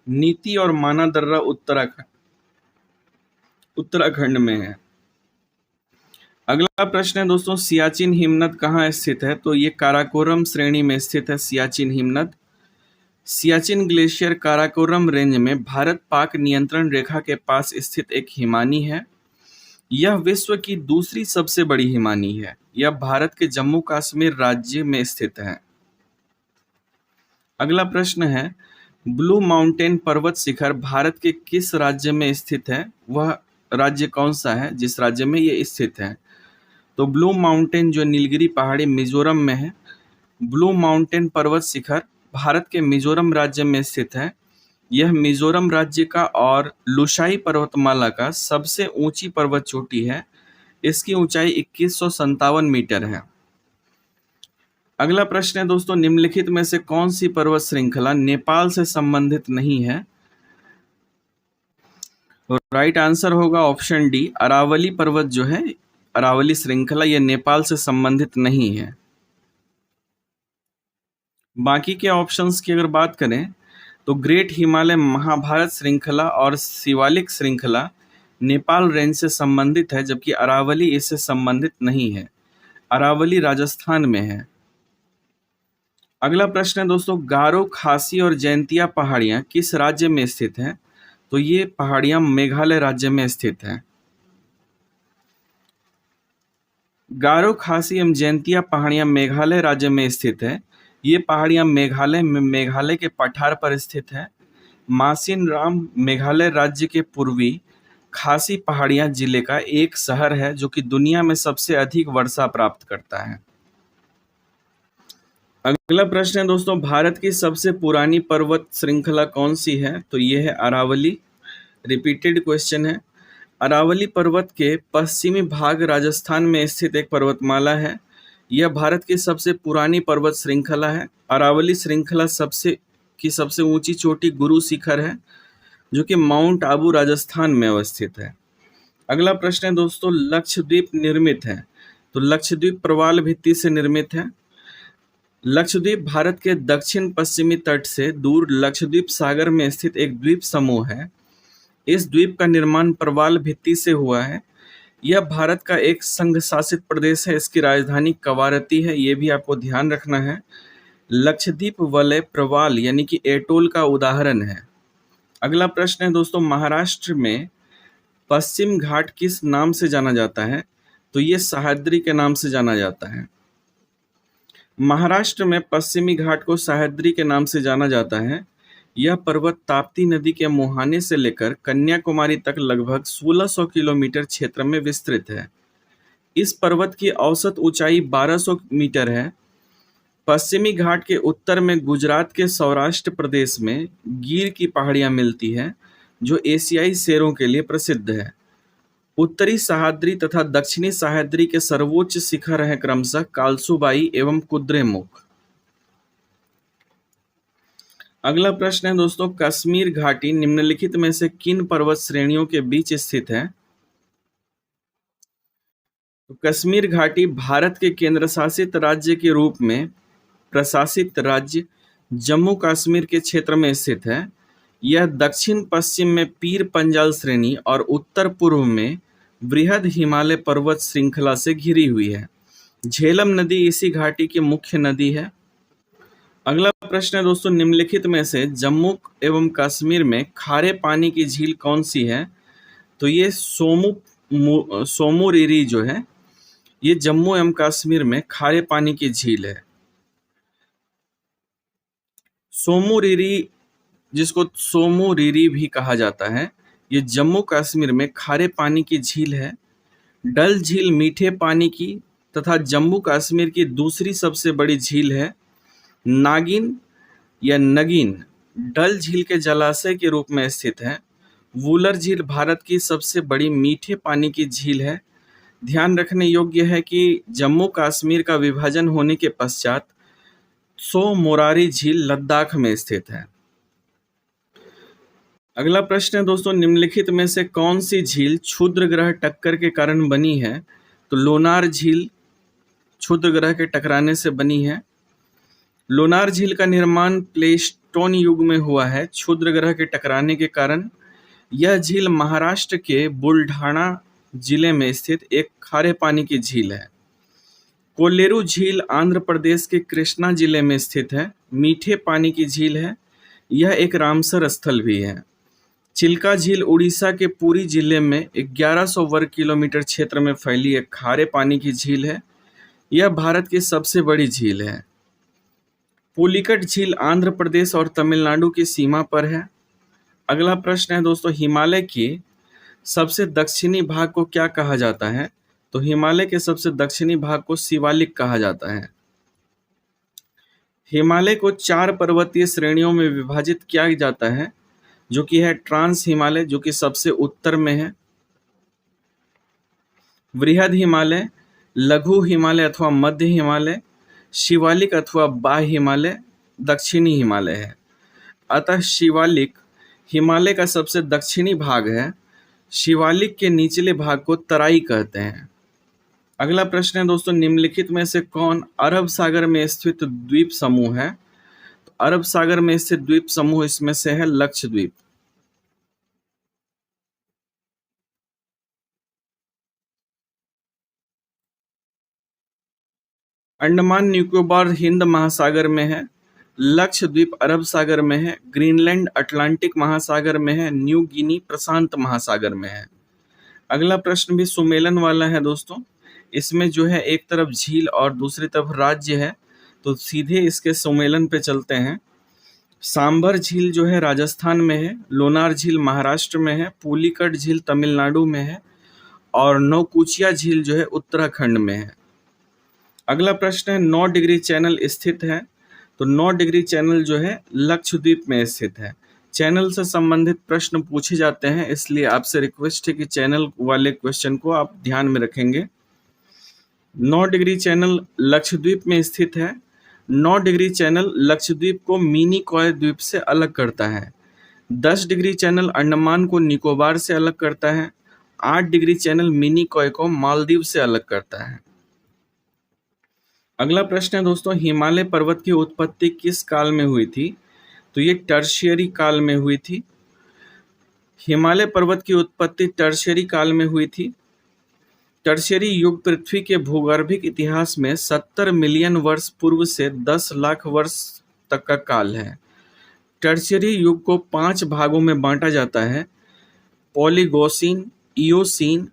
नीति और माना दर्रा उत्तराखंड में है। अगला प्रश्न है दोस्तों, सियाचिन हिमनद कहाँ स्थित है? तो ये काराकोरम श्रेणी में स्थित है सियाचिन हिमनद। सियाचिन ग्लेशियर काराकोरम रेंज में भारत पाक नियंत्रण रेखा के पास स्थित एक हिमानी है। यह विश्व की दूसरी सबसे बड़ी हिमानी है। यह भारत के जम्मू कश्मीर राज्य में स्थित है। अगला प्रश्न है, ब्लू माउंटेन पर्वत शिखर भारत के किस राज्य में स्थित है? वह राज्य कौन सा है जिस राज्य में ये स्थित है? तो ब्लू माउंटेन जो नीलगिरी पहाड़ी मिजोरम में है। ब्लू माउंटेन पर्वत शिखर भारत के मिजोरम राज्य में स्थित है। यह मिजोरम राज्य का और लुशाई पर्वतमाला का सबसे ऊंची पर्वत चोटी है। इसकी ऊंचाई 2157 मीटर है। अगला प्रश्न है दोस्तों, निम्नलिखित में से कौन सी पर्वत श्रृंखला नेपाल से संबंधित नहीं है? तो राइट आंसर होगा ऑप्शन डी, अरावली पर्वत जो है, अरावली श्रृंखला, यह नेपाल से संबंधित नहीं है। बाकी के ऑप्शंस की अगर बात करें तो ग्रेट हिमालय महाभारत श्रृंखला और शिवालिक श्रृंखला नेपाल रेंज से संबंधित है, जबकि अरावली इससे संबंधित नहीं है। अरावली राजस्थान में है। अगला प्रश्न है दोस्तों, गारो, खासी और जैंतिया पहाड़ियां किस राज्य में स्थित हैं? तो ये पहाड़ियां मेघालय राज्य में स्थित हैं। गारो, खासी एवं जैंतिया पहाड़ियां मेघालय राज्य में स्थित है। ये पहाड़ियां मेघालय के पठार पर स्थित है। मासिन राम मेघालय राज्य के पूर्वी खासी पहाड़ियां जिले का एक शहर है जो कि दुनिया में सबसे अधिक वर्षा प्राप्त करता है। अगला प्रश्न है दोस्तों, भारत की सबसे पुरानी पर्वत श्रृंखला कौन सी है? तो ये है अरावली। रिपीटेड क्वेश्चन है। अरावली पर्वत के पश्चिमी भाग राजस्थान में स्थित एक पर्वतमाला है। यह भारत की सबसे पुरानी पर्वत श्रृंखला है। अरावली श्रृंखला सबसे ऊंची चोटी गुरु शिखर है जो कि माउंट आबू राजस्थान में अवस्थित है। अगला प्रश्न है दोस्तों, लक्षद्वीप निर्मित है? तो लक्षद्वीप प्रवाल भित्ति से निर्मित है। लक्षद्वीप भारत के दक्षिण पश्चिमी तट से दूर लक्षद्वीप सागर में स्थित एक द्वीप समूह है। इस द्वीप का निर्माण प्रवाल भित्ति से हुआ है। यह भारत का एक संघ शासित प्रदेश है। इसकी राजधानी कवारती है, ये भी आपको ध्यान रखना है। लक्षद्वीप वलय प्रवाल यानी कि एटोल का उदाहरण है। अगला प्रश्न है दोस्तों, महाराष्ट्र में पश्चिम घाट किस नाम से जाना जाता है? तो ये सह्याद्री के नाम से जाना जाता है। महाराष्ट्र में पश्चिमी घाट को सह्याद्री के नाम से जाना जाता है। यह पर्वत ताप्ती नदी के मुहाने से लेकर कन्याकुमारी तक लगभग 1600 किलोमीटर क्षेत्र में विस्तृत है। इस पर्वत की औसत ऊंचाई 1200 मीटर है। पश्चिमी घाट के उत्तर में गुजरात के सौराष्ट्र प्रदेश में गिर की पहाड़ियां मिलती है जो एशियाई शेरों के लिए प्रसिद्ध है। उत्तरी सह्याद्री तथा दक्षिणी सह्याद्री के सर्वोच्च शिखर हैं क्रमशः कालसुबाई एवं कुद्रेमुख। अगला प्रश्न है दोस्तों, कश्मीर घाटी निम्नलिखित में से किन पर्वत श्रेणियों के बीच स्थित है? तो कश्मीर घाटी भारत के केंद्र शासित राज्य के रूप में प्रशासित राज्य जम्मू कश्मीर के क्षेत्र में स्थित है। यह दक्षिण पश्चिम में पीर पंजाल श्रेणी और उत्तर पूर्व में बृहद हिमालय पर्वत श्रृंखला से घिरी हुई है। झेलम नदी इसी घाटी की मुख्य नदी है। अगला प्रश्न है दोस्तों, निम्नलिखित में से जम्मू एवं कश्मीर में खारे पानी की झील कौन सी है? तो ये सोमुरिरी जो है, ये जम्मू एवं कश्मीर में खारे पानी की झील है। सोमुरिरी, जिसको सोमुरिरी भी कहा जाता है, ये जम्मू कश्मीर में खारे पानी की झील है। डल झील मीठे पानी की तथा जम्मू कश्मीर की दूसरी सबसे बड़ी झील है। नागिन या नगीन डल झील के जलाशय के रूप में स्थित है। वुलर झील भारत की सबसे बड़ी मीठे पानी की झील है। ध्यान रखने योग्य है कि जम्मू कश्मीर का विभाजन होने के पश्चात सोमोरारी झील लद्दाख में स्थित है। अगला प्रश्न है दोस्तों, निम्नलिखित में से कौन सी झील क्षुद्र ग्रह टक्कर के कारण बनी है? तो लोनार झील क्षुद्र ग्रह के टकराने से बनी है। लोनार झील का निर्माण प्लेस्टोन युग में हुआ है क्षुद्र ग्रह के टकराने के कारण। यह झील महाराष्ट्र के बुलढाणा जिले में स्थित एक खारे पानी की झील है। कोल्लेरू झील आंध्र प्रदेश के कृष्णा जिले में स्थित है, मीठे पानी की झील है। यह एक रामसर स्थल भी है। चिल्का झील उड़ीसा के पुरी जिले में 1100 वर्ग किलोमीटर क्षेत्र में फैली एक खारे पानी की झील है। यह भारत की सबसे बड़ी झील है। पुलिकट झील आंध्र प्रदेश और तमिलनाडु की सीमा पर है। अगला प्रश्न है दोस्तों, हिमालय के सबसे दक्षिणी भाग को क्या कहा जाता है? तो हिमालय के सबसे दक्षिणी भाग को शिवालिक कहा जाता है। हिमालय को 4 पर्वतीय श्रेणियों में विभाजित किया जाता है, जो कि है ट्रांस हिमालय जो कि सबसे उत्तर में है, बृहद हिमालय, लघु हिमालय अथवा मध्य हिमालय, शिवालिक अथवा बाह्य हिमालय, दक्षिणी हिमालय है। अतः शिवालिक हिमालय का सबसे दक्षिणी भाग है। शिवालिक के निचले भाग को तराई कहते हैं। अगला प्रश्न है दोस्तों, निम्नलिखित में से कौन अरब सागर में स्थित द्वीप समूह है? तो अरब सागर में स्थित द्वीप समूह इसमें से है लक्षद्वीप। अंडमान निकोबार हिंद महासागर में है, लक्षद्वीप अरब सागर में है, ग्रीनलैंड अटलांटिक महासागर में है, न्यू गिनी प्रशांत महासागर में है। अगला प्रश्न भी सुमेलन वाला है दोस्तों। इसमें जो है एक तरफ झील और दूसरी तरफ राज्य है, तो सीधे इसके सुमेलन पे चलते हैं। सांबर झील जो है राजस्थान में है, लोनार झील महाराष्ट्र में है, पुलिकट झील तमिलनाडु में है और नौकुचिया झील जो है उत्तराखंड में है। अगला प्रश्न है 9 डिग्री चैनल स्थित है, तो 9 डिग्री चैनल जो है लक्षद्वीप में स्थित है। चैनल से संबंधित प्रश्न पूछे जाते हैं, इसलिए आपसे रिक्वेस्ट है कि चैनल वाले क्वेश्चन को आप ध्यान में रखेंगे। 9 डिग्री चैनल लक्षद्वीप में स्थित है। 9 डिग्री चैनल लक्षद्वीप को मिनी कॉय द्वीप से अलग करता है। 10 डिग्री चैनल अंडमान को निकोबार से अलग करता है। 8 डिग्री चैनल मिनी कॉय को मालदीव से अलग करता है। अगला प्रश्न है दोस्तों, हिमालय पर्वत की उत्पत्ति किस काल में हुई थी? तो ये टर्शियरी काल में हुई थी। हिमालय पर्वत की उत्पत्ति टर्शियरी काल में हुई थी। टर्शियरी युग पृथ्वी के भूगर्भिक इतिहास में 70 मिलियन वर्ष पूर्व से 10 लाख वर्ष तक का काल है। टर्शियरी युग को 5 भागों में बांटा जाता है: पॉलीगोसीन, इयोसीन,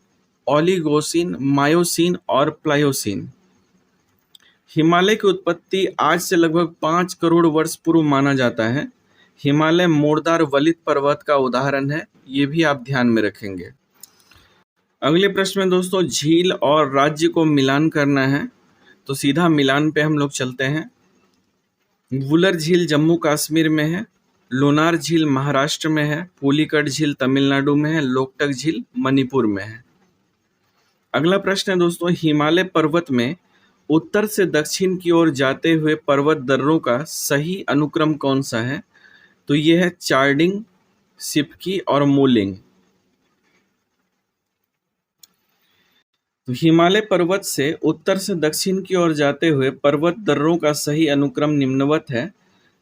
ओलिगोसीन, मायोसीन और प्लायोसीन। हिमालय की उत्पत्ति आज से लगभग 5 करोड़ वर्ष पूर्व माना जाता है। हिमालय मोड़दार वलित पर्वत का उदाहरण है, ये भी आप ध्यान में रखेंगे। अगले प्रश्न में दोस्तों झील और राज्य को मिलान करना है, तो सीधा मिलान पे हम लोग चलते हैं। वुलर झील जम्मू कश्मीर में है, लोनार झील महाराष्ट्र में है, पुलिकट झील तमिलनाडु में है, लोकटक झील मणिपुर में है। अगला प्रश्न है दोस्तों, हिमालय पर्वत में उत्तर से दक्षिण की ओर जाते हुए पर्वत दर्रों का सही अनुक्रम कौन सा है? तो ये है चार्डिंग, सिपकी और मोलिंग। तो हिमालय पर्वत से उत्तर से दक्षिण की ओर जाते हुए पर्वत दर्रों का सही अनुक्रम निम्नवत है।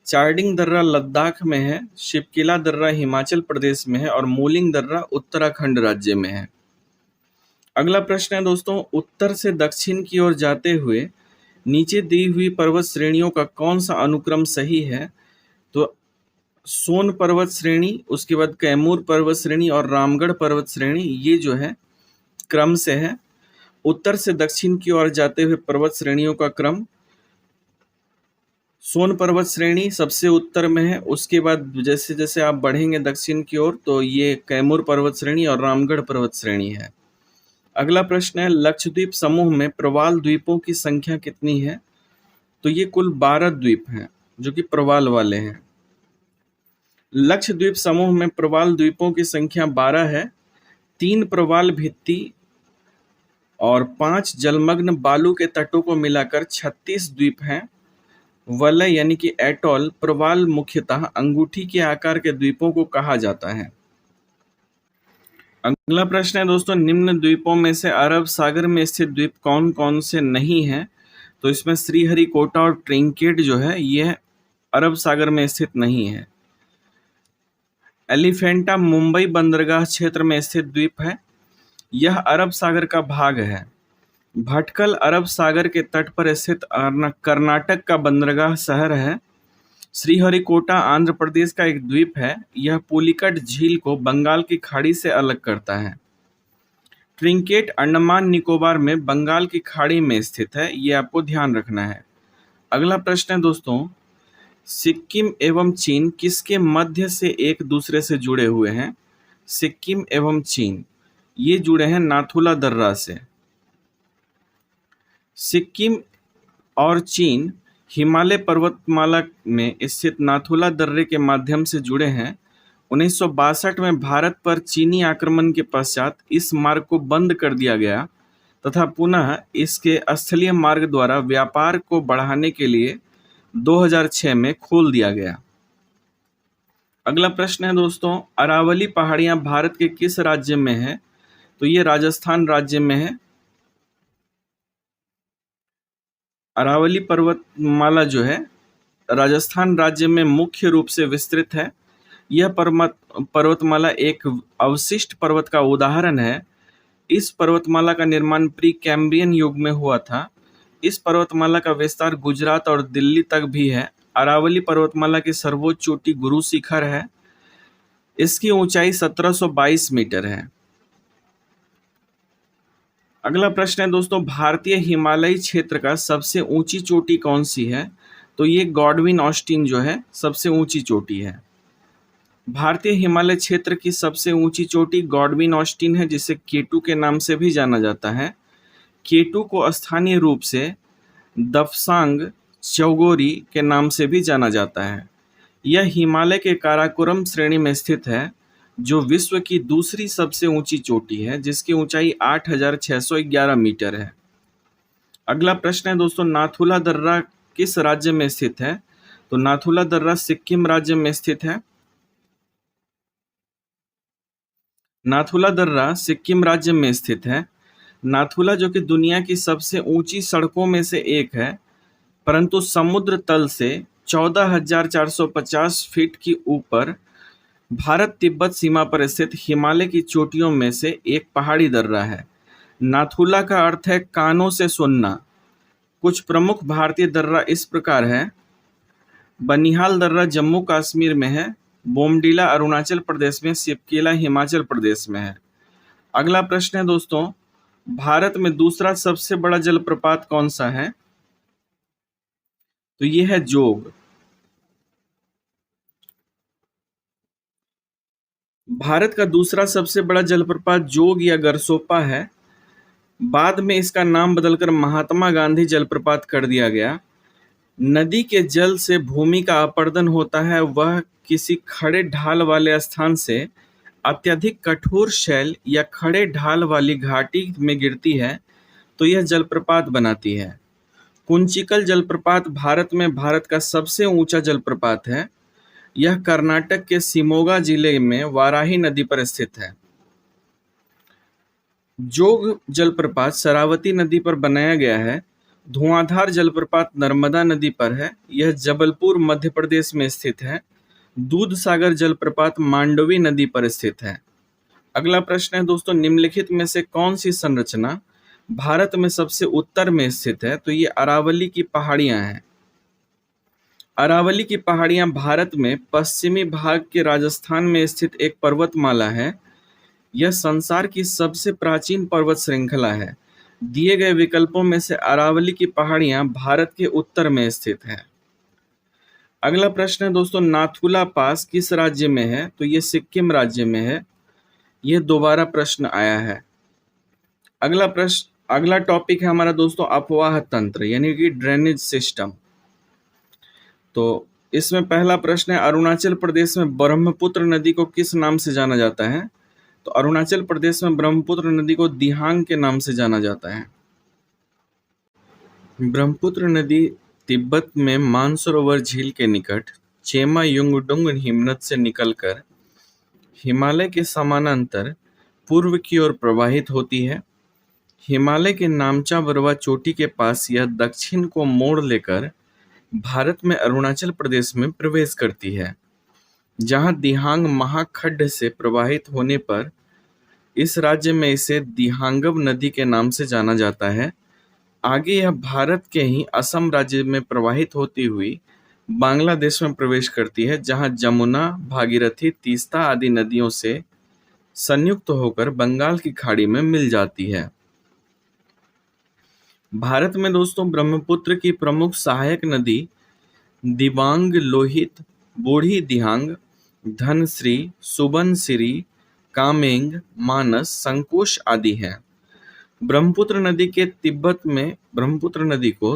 चार्डिंग दर्रा लद्दाख में है, शिपकिला दर्रा हिमाचल प्रदेश में है और मोलिंग दर्रा उत्तराखंड राज्य में है। अगला प्रश्न है दोस्तों, उत्तर से दक्षिण की ओर जाते हुए नीचे दी हुई पर्वत श्रेणियों का कौन सा अनुक्रम सही है? तो सोन पर्वत श्रेणी, उसके बाद कैमूर पर्वत श्रेणी और रामगढ़ पर्वत श्रेणी, ये जो है क्रम से है। उत्तर से दक्षिण की ओर जाते हुए पर्वत श्रेणियों का क्रम, सोन पर्वत श्रेणी सबसे उत्तर में है, उसके बाद जैसे जैसे आप बढ़ेंगे दक्षिण की ओर तो ये कैमूर पर्वत श्रेणी और रामगढ़ पर्वत श्रेणी है। अगला प्रश्न है, लक्षद्वीप समूह में प्रवाल द्वीपों की संख्या कितनी है? तो ये कुल 12 द्वीप हैं जो कि प्रवाल वाले हैं। लक्षद्वीप समूह में प्रवाल द्वीपों की संख्या 12 है। 3 प्रवाल भित्ति और 5 जलमग्न बालू के तटों को मिलाकर 36 द्वीप हैं। वलय यानी कि एटॉल प्रवाल मुख्यतः अंगूठी के आकार के द्वीपों को कहा जाता है। अगला प्रश्न है दोस्तों, निम्न द्वीपों में से अरब सागर में स्थित द्वीप कौन कौन से नहीं हैं? तो इसमें श्रीहरिकोटा और ट्रिंकेट जो है ये अरब सागर में स्थित नहीं है। एलिफेंटा मुंबई बंदरगाह क्षेत्र में स्थित द्वीप है, यह अरब सागर का भाग है। भटकल अरब सागर के तट पर स्थित कर्नाटक का बंदरगाह शहर है। श्रीहरिकोटा आंध्र प्रदेश का एक द्वीप है, यह पुलिकट झील को बंगाल की खाड़ी से अलग करता है। ट्रिंकेट अंडमान निकोबार में बंगाल की खाड़ी में स्थित है, ये आपको ध्यान रखना है। अगला प्रश्न है दोस्तों, सिक्किम एवं चीन किसके मध्य से एक दूसरे से जुड़े हुए हैं? सिक्किम एवं चीन ये जुड़े हैं नाथुला दर्रा से। सिक्किम और चीन हिमालय पर्वतमाला में स्थित नाथुला दर्रे के माध्यम से जुड़े हैं। 1962 में भारत पर चीनी आक्रमण के पश्चात इस मार्ग को बंद कर दिया गया तथा पुनः इसके स्थलीय मार्ग द्वारा व्यापार को बढ़ाने के लिए 2006 में खोल दिया गया। अगला प्रश्न है दोस्तों, अरावली पहाड़ियां भारत के किस राज्य में है? तो ये राजस्थान राज्य में है। अरावली पर्वतमाला जो है राजस्थान राज्य में मुख्य रूप से विस्तृत है। यह पर्वतमाला एक अवशिष्ट पर्वत का उदाहरण है। इस पर्वतमाला का निर्माण प्री कैम्ब्रियन युग में हुआ था। इस पर्वतमाला का विस्तार गुजरात और दिल्ली तक भी है। अरावली पर्वतमाला की सर्वोच्च चोटी गुरु शिखर है। इसकी ऊंचाई 1722 मीटर है। अगला प्रश्न है दोस्तों, भारतीय हिमालयी क्षेत्र का सबसे ऊंची चोटी कौन सी है? तो ये गॉडविन ऑस्टिन जो है सबसे ऊंची चोटी है। भारतीय हिमालय क्षेत्र की सबसे ऊंची चोटी गॉडविन ऑस्टिन है, जिसे केटू के नाम से भी जाना जाता है। केटू को स्थानीय रूप से दफसांग चौगोरी के नाम से भी जाना जाता है। यह हिमालय के काराकोरम श्रेणी में स्थित है, जो विश्व की दूसरी सबसे ऊंची चोटी है, जिसकी ऊंचाई 8,611 मीटर है। अगला प्रश्न है दोस्तों, नाथुला दर्रा किस राज्य में स्थित है? तो नाथुला दर्रा सिक्किम राज्य में स्थित है। नाथुला दर्रा सिक्किम राज्य में स्थित है। नाथुला जो कि दुनिया की सबसे ऊंची सड़कों में से एक है, परंतु समुद्र तल से 14,450 फीट की ऊपर भारत तिब्बत सीमा पर स्थित हिमालय की चोटियों में से एक पहाड़ी दर्रा है। नाथुला का अर्थ है कानों से सुनना। कुछ प्रमुख भारतीय दर्रा इस प्रकार है। बनिहाल दर्रा जम्मू कश्मीर में है। बोमडीला अरुणाचल प्रदेश में, सिपकेला हिमाचल प्रदेश में है। अगला प्रश्न है दोस्तों, भारत में दूसरा सबसे बड़ा जलप्रपात कौन सा है? तो ये है जोग। भारत का दूसरा सबसे बड़ा जलप्रपात जोग या गरसोपा है। बाद में इसका नाम बदलकर महात्मा गांधी जलप्रपात कर दिया गया। नदी के जल से भूमि का अपरदन होता है। वह किसी खड़े ढाल वाले स्थान से अत्यधिक कठोर शैल या खड़े ढाल वाली घाटी में गिरती है तो यह जलप्रपात बनाती है। कुंचिकल जलप्रपात भारत में भारत का सबसे ऊंचा जलप्रपात है। यह कर्नाटक के शिमोगा जिले में वाराही नदी पर स्थित है। जोग जलप्रपात शरावती नदी पर बनाया गया है। धुआंधार जलप्रपात नर्मदा नदी पर है। यह जबलपुर मध्य प्रदेश में स्थित है। दूध सागर जलप्रपात मांडवी नदी पर स्थित है। अगला प्रश्न है दोस्तों, निम्नलिखित में से कौन सी संरचना भारत में सबसे उत्तर में स्थित है? तो ये अरावली की पहाड़ियां हैं। अरावली की पहाड़ियां भारत में पश्चिमी भाग के राजस्थान में स्थित एक पर्वतमाला है। यह संसार की सबसे प्राचीन पर्वत श्रृंखला है। दिए गए विकल्पों में से अरावली की पहाड़ियां भारत के उत्तर में स्थित है। अगला प्रश्न है दोस्तों, नाथुला पास किस राज्य में है? तो ये सिक्किम राज्य में है। यह दोबारा प्रश्न आया है। अगला टॉपिक है हमारा दोस्तों अफवाह तंत्र, यानी कि ड्रेनेज सिस्टम। तो इसमें पहला प्रश्न है, अरुणाचल प्रदेश में ब्रह्मपुत्र नदी को किस नाम से जाना जाता है? तो अरुणाचल प्रदेश में ब्रह्मपुत्र नदी को दिहांग के नाम से जाना जाता है। ब्रह्मपुत्र नदी तिब्बत में मानसरोवर झील के निकट चेमा युंगडुंग हिमनद से निकलकर हिमालय के समानांतर पूर्व की ओर प्रवाहित होती है। हिमालय के नामचा बरवा चोटी के पास यह दक्षिण को मोड़ लेकर भारत में अरुणाचल प्रदेश में प्रवेश करती है, जहां दिहांग महाखड्ड से प्रवाहित होने पर इस राज्य में इसे दिहांगम नदी के नाम से जाना जाता है। आगे यह भारत के ही असम राज्य में प्रवाहित होती हुई बांग्लादेश में प्रवेश करती है, जहां जमुना, भागीरथी, तीस्ता आदि नदियों से संयुक्त होकर बंगाल की खाड़ी में मिल जाती है। भारत में दोस्तों ब्रह्मपुत्र की प्रमुख सहायक नदी दिबांग, लोहित, बूढ़ी दिहांग, धनश्री, सुबनसिरी, कामेंग, मानस, संकोश आदि हैं। ब्रह्मपुत्र नदी को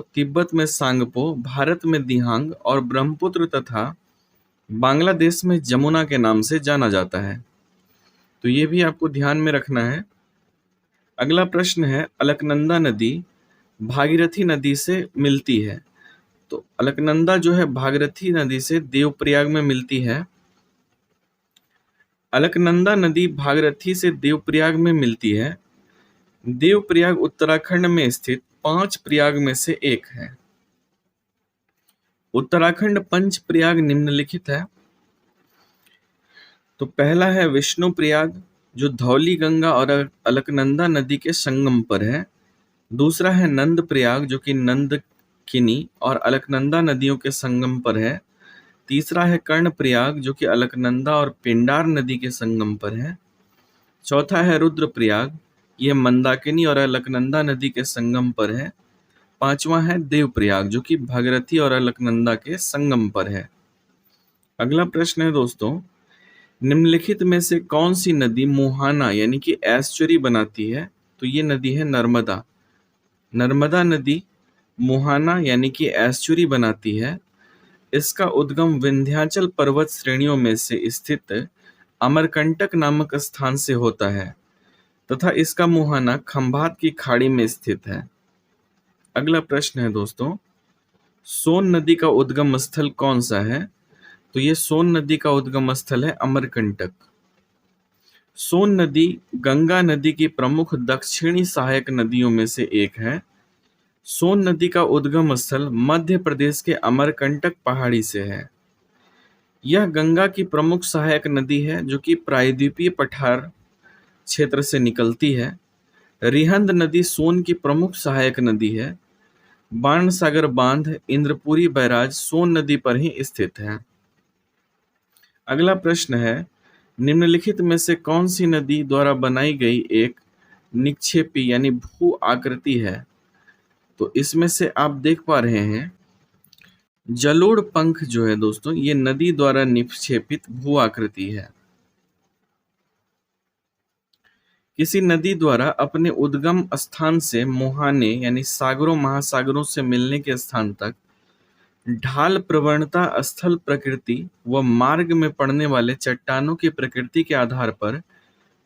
तिब्बत में सांगपो, भारत में दिहांग और ब्रह्मपुत्र तथा बांग्लादेश में जमुना के नाम से जाना जाता है। तो ये भी आपको ध्यान में रखना है। अगला प्रश्न है, अलकनंदा नदी भागीरथी नदी से मिलती है। तो अलकनंदा जो है भागीरथी नदी से देवप्रयाग में मिलती है। अलकनंदा नदी भागीरथी से देवप्रयाग में मिलती है। देवप्रयाग उत्तराखंड में स्थित 5 प्रयाग में से एक है। उत्तराखंड पंच प्रयाग निम्नलिखित है। तो पहला है विष्णु प्रयाग, जो धौली गंगा और अलकनंदा नदी के संगम पर है। दूसरा है नंद प्रयाग, जो कि नंदकिनी और अलकनंदा नदियों के संगम पर है। तीसरा है कर्ण प्रयाग, जो कि अलकनंदा और पिंडार नदी के संगम पर है। चौथा है रुद्र प्रयाग, यह मंदाकिनी और अलकनंदा नदी के संगम पर है। पांचवा है देव प्रयाग, जो कि भागीरथी और अलकनंदा के संगम पर है। अगला प्रश्न है दोस्तों, निम्नलिखित में से कौन सी नदी मुहाना यानी कि एस्चुरी बनाती है? तो ये नदी है नर्मदा। नर्मदा नदी मुहाना यानी कि एस्चुरी बनाती है। इसका उद्गम विंध्याचल पर्वत श्रेणियों में से स्थित अमरकंटक नामक स्थान से होता है तथा इसका मुहाना खंभात की खाड़ी में स्थित है। अगला प्रश्न है दोस्तों, सोन नदी का उद्गम स्थल कौन सा है? तो ये सोन नदी का उद्गम स्थल है अमरकंटक। सोन नदी गंगा नदी की प्रमुख दक्षिणी सहायक नदियों में से एक है। सोन नदी का उद्गम स्थल मध्य प्रदेश के अमरकंटक पहाड़ी से है। यह गंगा की प्रमुख सहायक नदी है, जो कि प्रायद्वीपीय पठार क्षेत्र से निकलती है। रिहंद नदी सोन की प्रमुख सहायक नदी है। बाणसागर बांध, इंद्रपुरी बैराज सोन नदी पर ही स्थित है। अगला प्रश्न है, निम्नलिखित में से कौन सी नदी द्वारा बनाई गई एक निक्षेपी यानी भू आकृति है? तो इसमें से आप देख पा रहे हैं जलोढ़ पंख जो है दोस्तों, ये नदी द्वारा निक्षेपित भू आकृति है। किसी नदी द्वारा अपने उद्गम स्थान से मुहाने यानी सागरों महासागरों से मिलने के स्थान तक ढाल प्रवणता, स्थल प्रकृति व मार्ग में पड़ने वाले चट्टानों की प्रकृति के आधार पर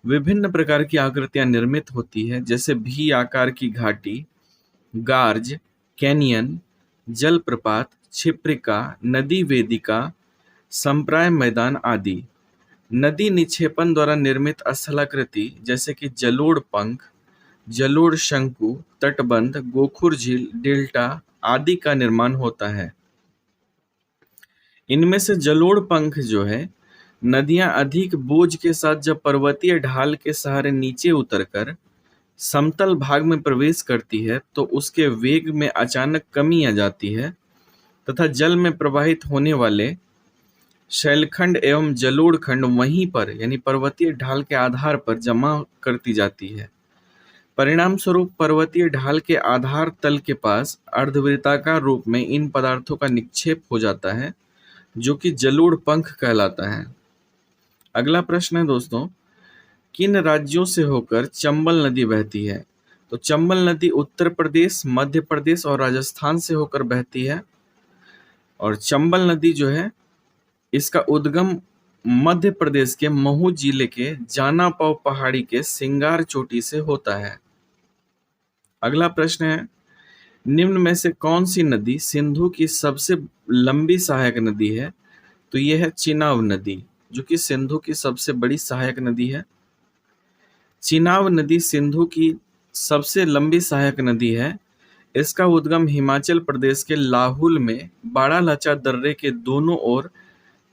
विभिन्न प्रकार की आकृतियां निर्मित होती है, जैसे भी आकार की घाटी, गार्ज, कैनियन, जलप्रपात, क्षिप्रिका, नदी वेदिका, संप्राय मैदान आदि। नदी निक्षेपण द्वारा निर्मित स्थलाकृति जैसे कि जलोढ़ पंख, जलोढ़ शंकु, तटबंध, गोखुर झील, डेल्टा आदि का निर्माण होता है। इनमें से जलोढ़ पंख जो है, नदियां अधिक बोझ के साथ जब पर्वतीय ढाल के सहारे नीचे उतरकर समतल भाग में प्रवेश करती है तो उसके वेग में अचानक कमी आ जाती है तथा जल में प्रवाहित होने वाले शैलखंड एवं जलोढ़ खंड वहीं पर यानी पर्वतीय ढाल के आधार पर जमा करती जाती है। परिणाम स्वरूप पर्वतीय ढाल के आधार तल के पास अर्धवृत्ताकार रूप में इन पदार्थों का निक्षेप हो जाता है, जो कि जलोढ़ पंख कहलाता है। अगला प्रश्न है दोस्तों, किन राज्यों से होकर चंबल नदी बहती है? तो चंबल नदी उत्तर प्रदेश, मध्य प्रदेश और राजस्थान से होकर बहती है। और चंबल नदी जो है, इसका उद्गम मध्य प्रदेश के महू जिले के जानापाव पहाड़ी के सिंगार चोटी से होता है। अगला प्रश्न है, निम्न में से कौन सी नदी सिंधु की सबसे लंबी सहायक नदी है? तो यह है चिनाब नदी, जो कि सिंधु की सबसे बड़ी सहायक नदी है। चिनाब नदी सिंधु की सबसे लंबी सहायक नदी है। इसका उद्गम हिमाचल प्रदेश के लाहुल में बाड़ालचा दर्रे के दोनों ओर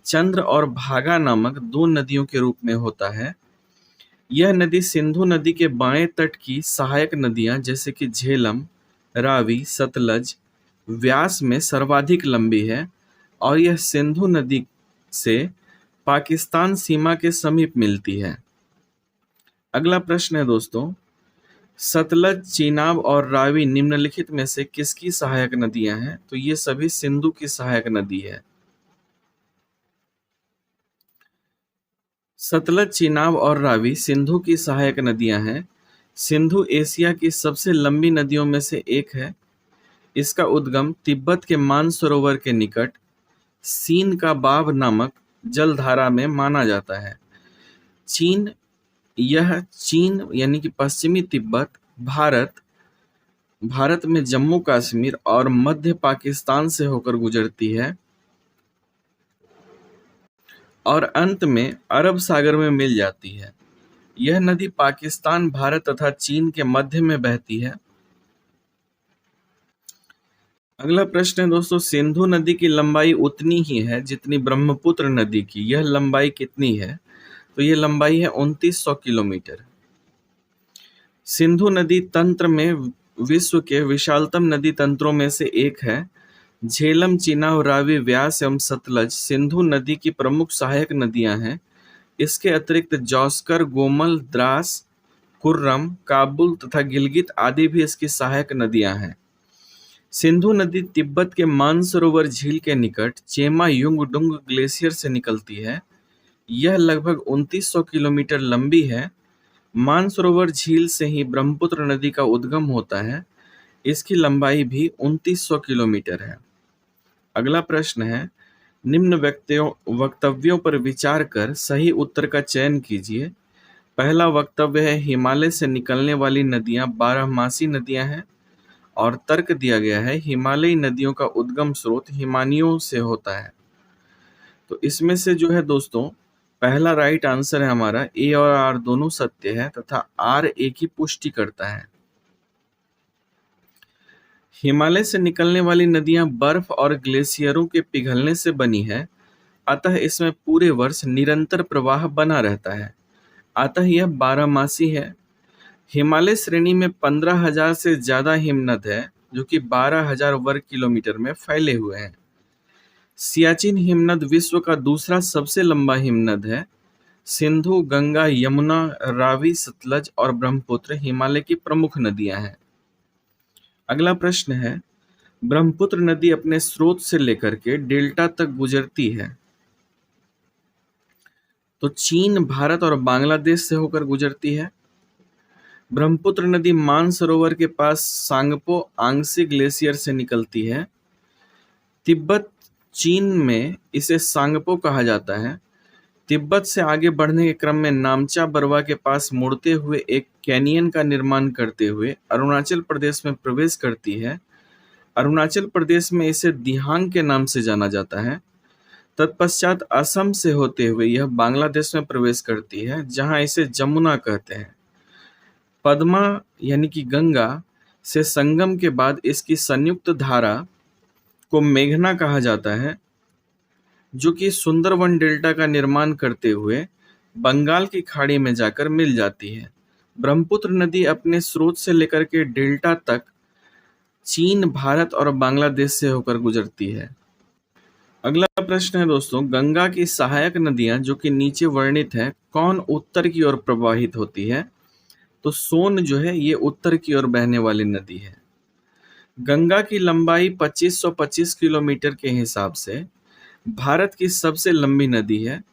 चंद्र और भागा नामक दो नदियों के रूप में होता है। यह नदी सिंधु नदी के बाएं तट की सहायक नदियां जैसे कि झेलम, रावी, सतलज व्यास में सर्वाधिक लंबी है और यह सिंधु नदी से पाकिस्तान सीमा के समीप मिलती है। अगला प्रश्न है दोस्तों, सतलज, चीनाब और रावी निम्नलिखित में से किसकी सहायक नदियां हैं? तो ये सभी सिंधु की सहायक नदी है। सतलज, चीनाब और रावी सिंधु की सहायक नदियां हैं। सिंधु एशिया की सबसे लंबी नदियों में से एक है। इसका उद्गम तिब्बत के मानसरोवर के निकट सीन का बाब नामक जलधारा में माना जाता है। यह चीन यानी कि पश्चिमी तिब्बत, भारत में जम्मू कश्मीर और मध्य पाकिस्तान से होकर गुजरती है और अंत में अरब सागर में मिल जाती है। यह नदी पाकिस्तान, भारत तथा चीन के मध्य में बहती है। अगला प्रश्न है दोस्तों, सिंधु नदी की लंबाई उतनी ही है जितनी ब्रह्मपुत्र नदी की, यह लंबाई कितनी है? तो यह लंबाई है 2900 किलोमीटर। सिंधु नदी तंत्र में विश्व के विशालतम नदी तंत्रों में से एक है। झेलम, चिनाब, रावी, व्यास एवं सतलज सिंधु नदी की प्रमुख सहायक नदियां हैं। इसके अतिरिक्त जौस्कर, गोमल, द्रास, कुर्रम, काबुल तथा गिलगित आदि भी इसकी सहायक नदियां हैं। सिंधु नदी तिब्बत के मानसरोवर झील के निकट चेमा युंगडुंग ग्लेशियर से निकलती है। यह लगभग 2900 किलोमीटर लंबी है। मानसरोवर झील से ही ब्रह्मपुत्र नदी का उद्गम होता है। इसकी लंबाई भी 2900 किलोमीटर है। अगला प्रश्न है, निम्न वक्तव्यों पर विचार कर सही उत्तर का चयन कीजिए। पहला वक्तव्य है, हिमालय से निकलने वाली नदियां बारहमासी नदियां हैं। और तर्क दिया गया है, हिमालयी नदियों का उद्गम स्रोत हिमानियों से होता है। तो इसमें से जो है दोस्तों, पहला राइट आंसर है हमारा, ए और आर दोनों सत्य है तथा आर ए की पुष्टि करता है। हिमालय से निकलने वाली नदियां बर्फ और ग्लेशियरों के पिघलने से बनी है, अतः इसमें पूरे वर्ष निरंतर प्रवाह बना रहता है, अतः यह बारहमासी है। हिमालय श्रेणी में 15,000 से ज्यादा हिमनद है, जो कि 12,000 वर्ग किलोमीटर में फैले हुए हैं। सियाचिन हिमनद विश्व का दूसरा सबसे लंबा हिमनद है। सिंधु, गंगा, यमुना, रावी, सतलज और ब्रह्मपुत्र हिमालय की प्रमुख नदियां हैं। अगला प्रश्न है, ब्रह्मपुत्र नदी अपने स्रोत से लेकर के डेल्टा तक गुजरती है। तो चीन, भारत और बांग्लादेश से होकर गुजरती है। ब्रह्मपुत्र नदी मानसरोवर के पास सांगपो आंग्सी ग्लेशियर से निकलती है। तिब्बत, चीन में इसे सांगपो कहा जाता है। तिब्बत से आगे बढ़ने के क्रम में नामचा बरवा के पास मुड़ते हुए एक कैनियन का निर्माण करते हुए अरुणाचल प्रदेश में प्रवेश करती है। अरुणाचल प्रदेश में इसे दिहांग के नाम से जाना जाता है। तत्पश्चात असम से होते हुए यह बांग्लादेश में प्रवेश करती है, जहां इसे जमुना कहते हैं। पद्मा यानी कि गंगा से संगम के बाद इसकी संयुक्त धारा को मेघना कहा जाता है, जो कि सुंदरवन डेल्टा का निर्माण करते हुए बंगाल की खाड़ी में जाकर मिल जाती है। ब्रह्मपुत्र नदी अपने स्रोत से लेकर के डेल्टा तक चीन, भारत और बांग्लादेश से होकर गुजरती है। अगला प्रश्न है दोस्तों, गंगा की सहायक नदियां जो कि नीचे वर्णित है, कौन उत्तर की ओर प्रवाहित होती है? तो सोन जो है ये उत्तर की ओर बहने वाली नदी है। गंगा की लंबाई 2525 किलोमीटर के हिसाब से भारत की सबसे लंबी नदी है।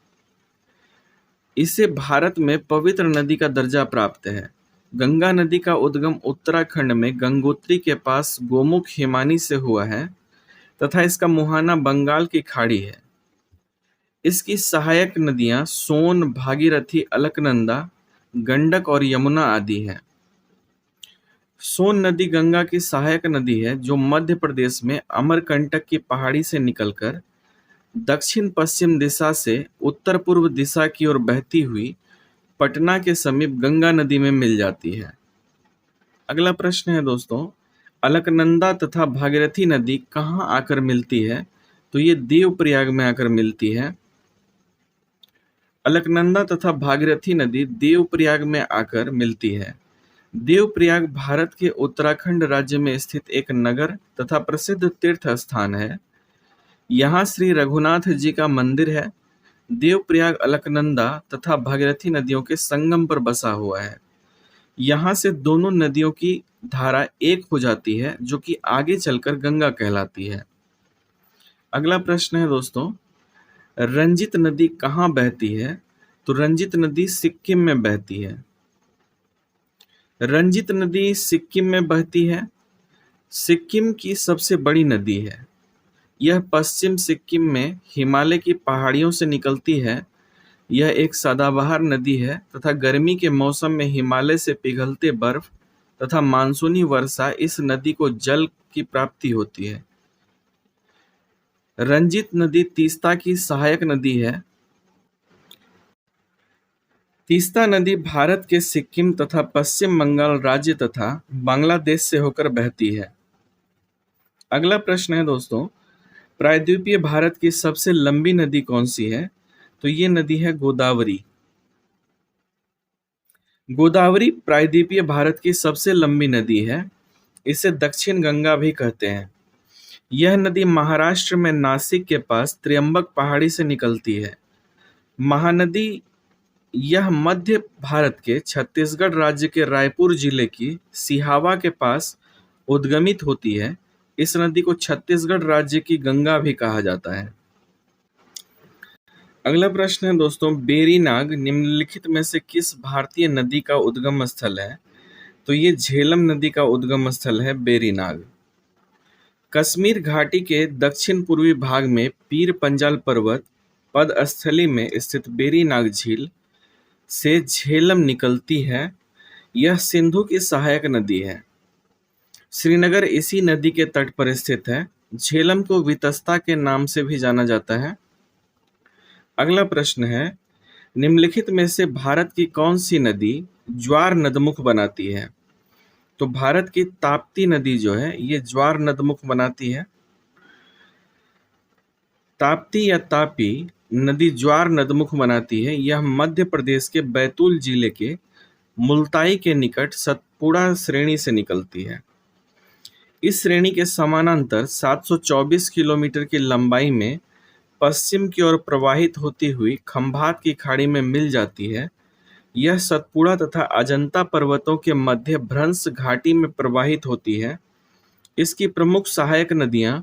इसे भारत में पवित्र नदी का दर्जा प्राप्त है। गंगा नदी का उद्गम उत्तराखंड में गंगोत्री के पास गोमुख हिमानी से हुआ है तथा इसका मुहाना बंगाल की खाड़ी है। इसकी सहायक नदियां सोन, भागीरथी, अलकनंदा, गंडक और यमुना आदि हैं। सोन नदी गंगा की सहायक नदी है, जो मध्य प्रदेश में अमरकंटक की पहाड़ी से निकलकर दक्षिण पश्चिम दिशा से उत्तर पूर्व दिशा की ओर बहती हुई पटना के समीप गंगा नदी में मिल जाती है। अगला प्रश्न है दोस्तों, अलकनंदा तथा भागीरथी नदी कहाँ आकर मिलती है? तो ये देवप्रयाग में आकर मिलती है। अलकनंदा तथा भागीरथी नदी देवप्रयाग में आकर मिलती है। देवप्रयाग भारत के उत्तराखंड राज्य में स्थित एक नगर तथा प्रसिद्ध तीर्थ स्थान है। यहाँ श्री रघुनाथ जी का मंदिर है। देवप्रयाग अलकनंदा तथा भागीरथी नदियों के संगम पर बसा हुआ है। यहाँ से दोनों नदियों की धारा एक हो जाती है, जो कि आगे चलकर गंगा कहलाती है। अगला प्रश्न है दोस्तों, रंजित नदी कहाँ बहती है? तो रंजित नदी सिक्किम में बहती है। रंजित नदी सिक्किम में बहती है। सिक्किम की सबसे बड़ी नदी है। यह पश्चिम सिक्किम में हिमालय की पहाड़ियों से निकलती है। यह एक सदाबहार नदी है तथा गर्मी के मौसम में हिमालय से पिघलते बर्फ तथा मानसूनी वर्षा इस नदी को जल की प्राप्ति होती है। रंजित नदी तीस्ता की सहायक नदी है। तीस्ता नदी भारत के सिक्किम तथा पश्चिम बंगाल राज्य तथा बांग्लादेश से होकर बहती है। अगला प्रश्न है दोस्तों, प्रायद्वीपीय भारत की सबसे लंबी नदी कौन सी है? तो ये नदी है गोदावरी। गोदावरी प्रायद्वीपीय भारत की सबसे लंबी नदी है। इसे दक्षिण गंगा भी कहते हैं। यह नदी महाराष्ट्र में नासिक के पास त्र्यंबक पहाड़ी से निकलती है। महानदी यह मध्य भारत के छत्तीसगढ़ राज्य के रायपुर जिले की सिहावा के पास उद्गमित होती है। इस नदी को छत्तीसगढ़ राज्य की गंगा भी कहा जाता है। अगला प्रश्न है दोस्तों, बेरीनाग निम्नलिखित में से किस भारतीय नदी का उद्गम स्थल है? तो ये झेलम नदी का उद्गम स्थल है बेरीनाग। कश्मीर घाटी के दक्षिण पूर्वी भाग में पीर पंजाल पर्वत पदस्थली में स्थित बेरीनाग झील से झेलम निकलती है। यह सिंधु की सहायक नदी है। श्रीनगर इसी नदी के तट पर स्थित है। झेलम को वितस्ता के नाम से भी जाना जाता है। अगला प्रश्न है, निम्नलिखित में से भारत की कौन सी नदी ज्वार नदमुख बनाती है? तो भारत की ताप्ती नदी जो है ये ज्वार नदमुख बनाती है। ताप्ती या तापी नदी ज्वार नदमुख बनाती है। यह मध्य प्रदेश के बैतूल जिले के मुल्ताई के निकट सतपुड़ा श्रेणी से निकलती है। इस श्रेणी के समानांतर 724 किलोमीटर की लंबाई में पश्चिम की ओर प्रवाहित होती हुई खंभात की खाड़ी में मिल जाती है। यह सतपुड़ा तथा अजंता पर्वतों के मध्य भ्रंश घाटी में प्रवाहित होती है। इसकी प्रमुख सहायक नदियां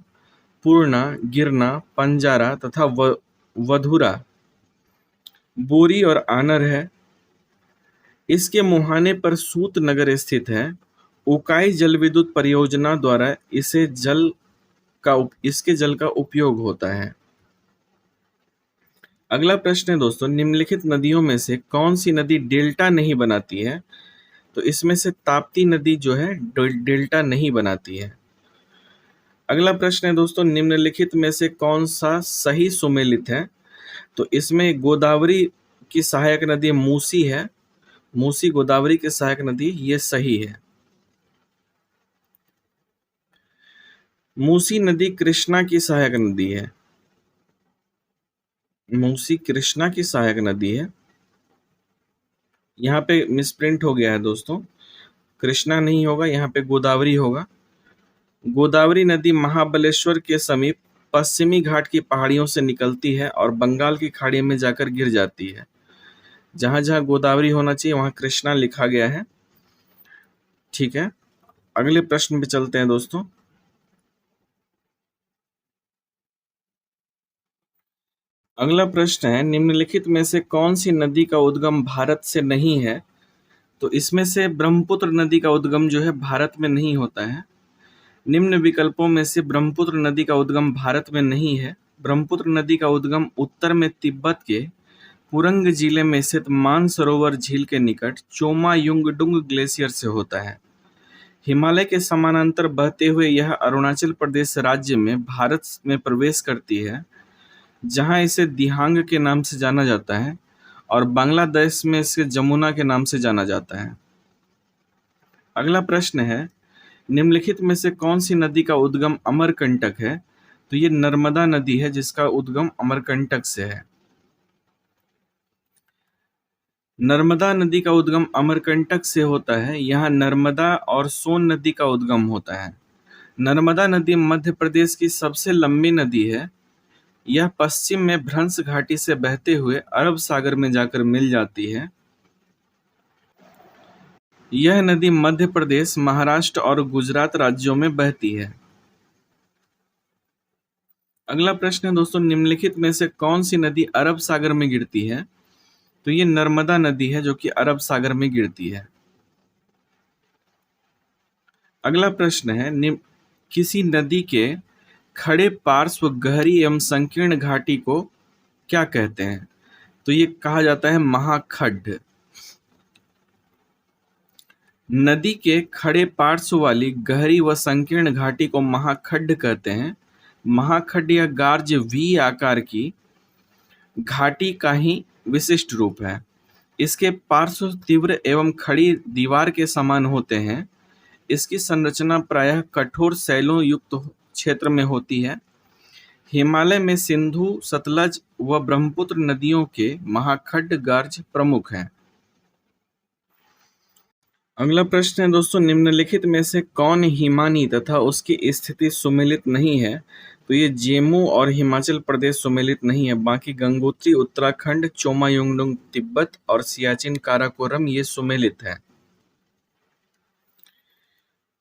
पूर्णा, गिरना, पंजारा तथा वधुरा, बोरी और आनर है। इसके मुहाने पर सूत नगर स्थित है। उकाई जल विद्युत परियोजना द्वारा इसके जल का उपयोग होता है। अगला प्रश्न है दोस्तों, निम्नलिखित नदियों में से कौन सी नदी डेल्टा नहीं बनाती है? तो इसमें से ताप्ती नदी जो है डेल्टा नहीं बनाती है। अगला प्रश्न है दोस्तों, निम्नलिखित में से कौन सा सही सुमेलित है? तो इसमें गोदावरी की सहायक नदी मूसी है। मूसी गोदावरी की सहायक नदी, ये सही है। मूसी नदी कृष्णा की सहायक नदी है। मूसी कृष्णा की सहायक नदी है। यहाँ पे मिसप्रिंट हो गया है दोस्तों, कृष्णा नहीं होगा, यहाँ पे गोदावरी होगा। गोदावरी नदी महाबलेश्वर के समीप पश्चिमी घाट की पहाड़ियों से निकलती है और बंगाल की खाड़ी में जाकर गिर जाती है। जहां जहां गोदावरी होना चाहिए वहां कृष्णा लिखा गया है। ठीक है, अगले प्रश्न पे चलते हैं दोस्तों। अगला प्रश्न है, निम्नलिखित में से कौन सी नदी का उद्गम भारत से नहीं है? तो इसमें से ब्रह्मपुत्र नदी का उद्गम जो है भारत में नहीं होता है। निम्न विकल्पों में से ब्रह्मपुत्र नदी का उद्गम भारत में नहीं है। ब्रह्मपुत्र नदी का उद्गम उत्तर में तिब्बत के पुरंग जिले में स्थित मानसरोवर झील के निकट चोमा युंगडुंग ग्लेशियर से होता है। हिमालय के समानांतर बहते हुए यह अरुणाचल प्रदेश राज्य में भारत में प्रवेश करती है, जहां इसे दिहांग के नाम से जाना जाता है और बांग्लादेश में इसे जमुना के नाम से जाना जाता है। अगला प्रश्न है, निम्नलिखित में से कौन सी नदी का उद्गम अमरकंटक है? तो ये नर्मदा नदी है जिसका उद्गम अमरकंटक से है। नर्मदा नदी का उद्गम अमरकंटक से होता है। यहाँ नर्मदा और सोन नदी का उद्गम होता है। नर्मदा नदी मध्य प्रदेश की सबसे लंबी नदी है। यह पश्चिम में भ्रंश घाटी से बहते हुए अरब सागर में जाकर मिल जाती है। यह नदी मध्य प्रदेश, महाराष्ट्र और गुजरात राज्यों में बहती है। अगला प्रश्न है दोस्तों, निम्नलिखित में से कौन सी नदी अरब सागर में गिरती है? तो ये नर्मदा नदी है जो कि अरब सागर में गिरती है। अगला प्रश्न है, किसी नदी के खड़े पार्श्व गहरी एवं संकीर्ण घाटी को क्या कहते हैं? तो ये कहा जाता है महाखड्ड। नदी के खड़े पार्श्व वाली गहरी व संकीर्ण घाटी को महाखड्ड कहते हैं। महाखड्ड या गार्ज वी आकार की घाटी का ही विशिष्ट रूप है। इसके पार्श्व तीव्र एवं खड़ी दीवार के समान होते हैं। इसकी संरचना प्रायः कठोर शैलों युक्त क्षेत्र में होती है। हिमालय में सिंधु, सतलज व ब्रह्मपुत्र नदियों के महाखड्ड गार्ज प्रमुख हैं। अगला प्रश्न है दोस्तों, निम्नलिखित में से कौन हिमानी तथा उसकी स्थिति सुमेलित नहीं है? तो ये जम्मू और हिमाचल प्रदेश सुमेलित नहीं है, बाकी गंगोत्री उत्तराखंड, चोमायुंगडुंग तिब्बत और सियाचिन काराकोरम ये सुमेलित है।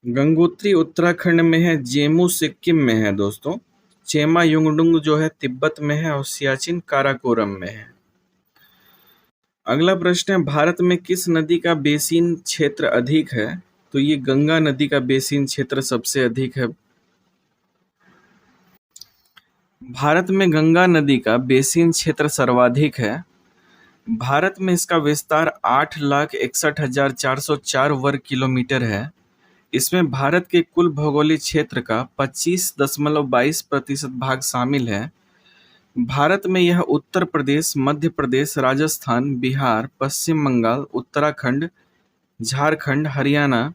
गंगोत्री उत्तराखंड में है, जम्मू सिक्किम में है दोस्तों, चेमायुंगडुंग जो है तिब्बत में है और सियाचिन काराकोरम में है। अगला प्रश्न है, भारत में किस नदी का बेसिन क्षेत्र अधिक है? तो ये गंगा नदी का बेसिन क्षेत्र सबसे अधिक है। भारत में गंगा नदी का बेसिन क्षेत्र सर्वाधिक है। भारत में इसका विस्तार 8,61,404 वर्ग किलोमीटर है। इसमें भारत के कुल भौगोलिक क्षेत्र का 25.22% भाग शामिल है। भारत में यह उत्तर प्रदेश, मध्य प्रदेश, राजस्थान, बिहार, पश्चिम बंगाल, उत्तराखंड, झारखंड, हरियाणा,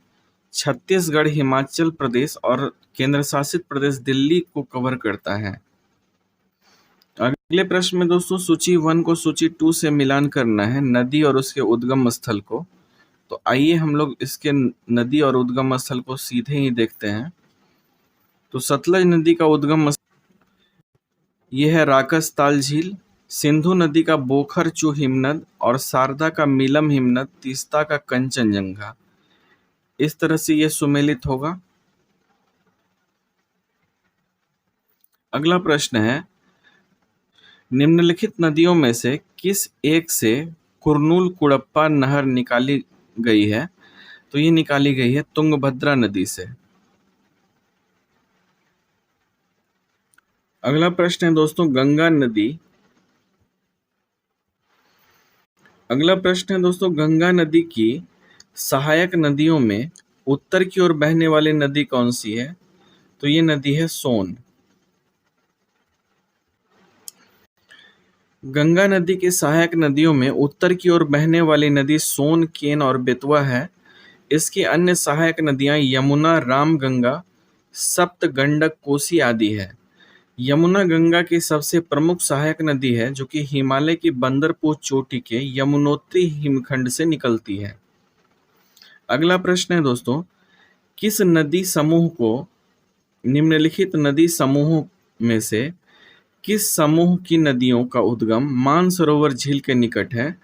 छत्तीसगढ़, हिमाचल प्रदेश और केंद्र शासित प्रदेश दिल्ली को कवर करता है। अगले प्रश्न में दोस्तों, सूची 1 को सूची 2 से मिलान करना है, नदी और उसके उद्गम स्थल को। तो आइए हम लोग इसके नदी और उद्गम स्थल को सीधे ही देखते हैं। तो सतलज नदी का उद्गम यह है राकस ताल झील, सिंधु नदी का बोखर-चू हिमनद और शारदा का मीलम हिमनद, तीस्ता का कंचनजंगा। इस तरह से यह सुमेलित होगा। अगला प्रश्न है, निम्नलिखित नदियों में से किस एक से कुरनूल कुड़प्पा नहर निकाली गई है? तो ये निकाली गई है तुंगभद्रा नदी से। अगला प्रश्न है दोस्तों, गंगा नदी की सहायक नदियों में उत्तर की ओर बहने वाली नदी कौन सी है? तो ये नदी है सोन। गंगा नदी की सहायक नदियों में उत्तर की ओर बहने वाली नदी सोन, केन और बेतवा है। इसकी अन्य सहायक नदियां यमुना, रामगंगा, सप्त, गंडक, कोसी आदि है। यमुना गंगा की सबसे प्रमुख सहायक नदी है, जो कि हिमालय की बंदरपुर चोटी के यमुनोत्री हिमखंड से निकलती है। अगला प्रश्न है दोस्तों, किस नदी समूह को निम्नलिखित नदी समूहों में से किस समूह की नदियों का उद्गम मानसरोवर झील के निकट है?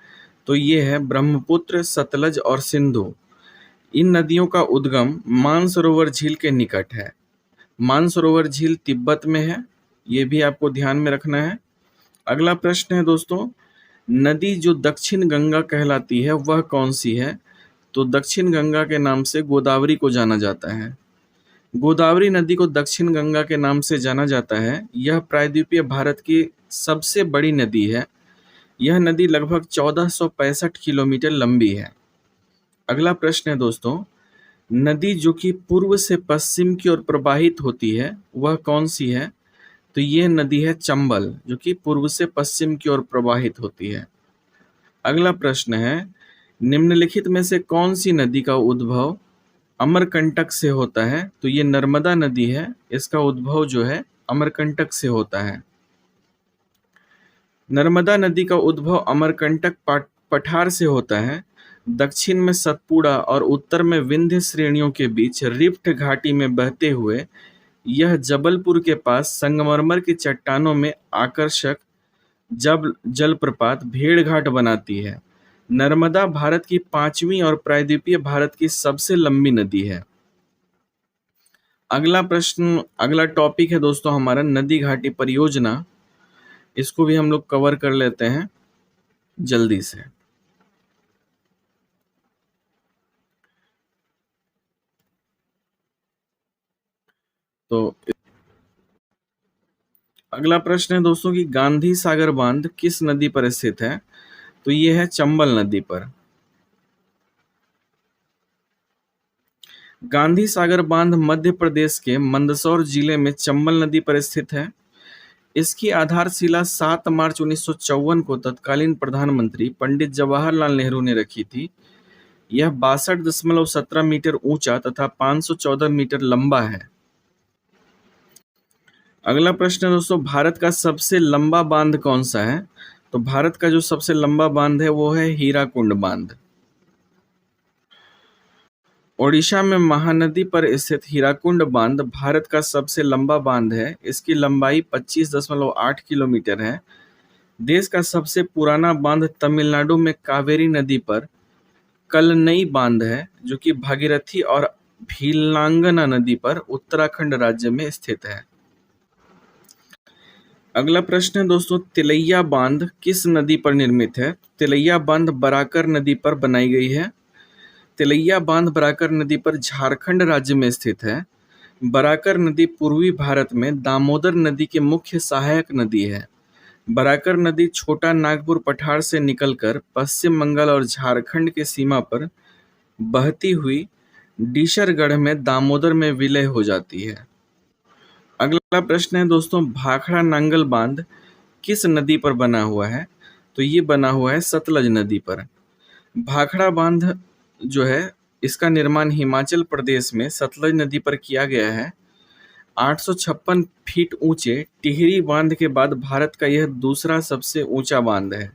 तो ये है ब्रह्मपुत्र, सतलज और सिंधु। इन नदियों का उद्गम मानसरोवर झील के निकट है। मानसरोवर झील तिब्बत में है, ये भी आपको ध्यान में रखना है। अगला प्रश्न है दोस्तों, नदी जो दक्षिण गंगा कहलाती है वह कौन सी है? तो दक्षिण गंगा के नाम से गोदावरी को जाना जाता है। गोदावरी नदी को दक्षिण गंगा के नाम से जाना जाता है। यह प्रायद्वीपीय भारत की सबसे बड़ी नदी है। यह नदी लगभग 1465 किलोमीटर लंबी है। अगला प्रश्न है दोस्तों, नदी जो कि पूर्व से पश्चिम की ओर प्रवाहित होती है वह कौन सी है? तो यह नदी है चंबल, जो कि पूर्व से पश्चिम की ओर प्रवाहित होती है। अगला प्रश्न है, निम्नलिखित में से कौन सी नदी का उद्भव अमरकंटक से होता है? तो ये नर्मदा नदी है, इसका उद्भव जो है अमरकंटक से होता है। नर्मदा नदी का उद्भव अमरकंटक पठार से होता है। दक्षिण में सतपुड़ा और उत्तर में विंध्य श्रेणियों के बीच रिफ्ट घाटी में बहते हुए यह जबलपुर के पास संगमरमर की चट्टानों में आकर्षक जलप्रपात भेड़घाट बनाती है। नर्मदा भारत की 5वीं और प्रायद्वीपीय भारत की सबसे लंबी नदी है। अगला टॉपिक है दोस्तों हमारा नदी घाटी परियोजना। इसको भी हम लोग कवर कर लेते हैं जल्दी से। तो अगला प्रश्न है दोस्तों कि गांधी सागर बांध किस नदी पर स्थित है? तो ये है चंबल नदी पर। गांधी सागर बांध मध्य प्रदेश के मंदसौर जिले में चंबल नदी पर स्थित है। इसकी आधारशिला 7 मार्च 1954 को तत्कालीन प्रधानमंत्री पंडित जवाहरलाल नेहरू ने रखी थी। यह 62.17 मीटर ऊंचा तथा 514 मीटर लंबा है। अगला प्रश्न है दोस्तों, भारत का सबसे लंबा बांध कौन सा है? तो भारत का जो सबसे लंबा बांध है वो है हीराकुंड बांध। ओडिशा में महानदी पर स्थित हीराकुंड बांध भारत का सबसे लंबा बांध है। इसकी लंबाई 25.8 किलोमीटर है। देश का सबसे पुराना बांध तमिलनाडु में कावेरी नदी पर कलनई बांध है, जो कि भागीरथी और भीलांगना नदी पर उत्तराखंड राज्य में स्थित है। अगला प्रश्न है दोस्तों, तिलैया बांध किस नदी पर निर्मित है? तिलैया बांध बराकर नदी पर बनाई गई है। तिलैया बांध बराकर नदी पर झारखंड राज्य में स्थित है। बराकर नदी पूर्वी भारत में दामोदर नदी की मुख्य सहायक नदी है। बराकर नदी छोटा नागपुर पठार से निकलकर पश्चिम बंगाल और झारखंड के सीमा पर बहती हुई डीशरगढ़ में दामोदर में विलय हो जाती है। अगला प्रश्न है दोस्तों, भाखड़ा नांगल बांध किस नदी पर बना हुआ है? तो ये बना हुआ है सतलज नदी पर। भाखड़ा बांध जो है इसका निर्माण हिमाचल प्रदेश में सतलज नदी पर किया गया है। 856 फीट ऊंचे टिहरी बांध के बाद भारत का यह दूसरा सबसे ऊंचा बांध है।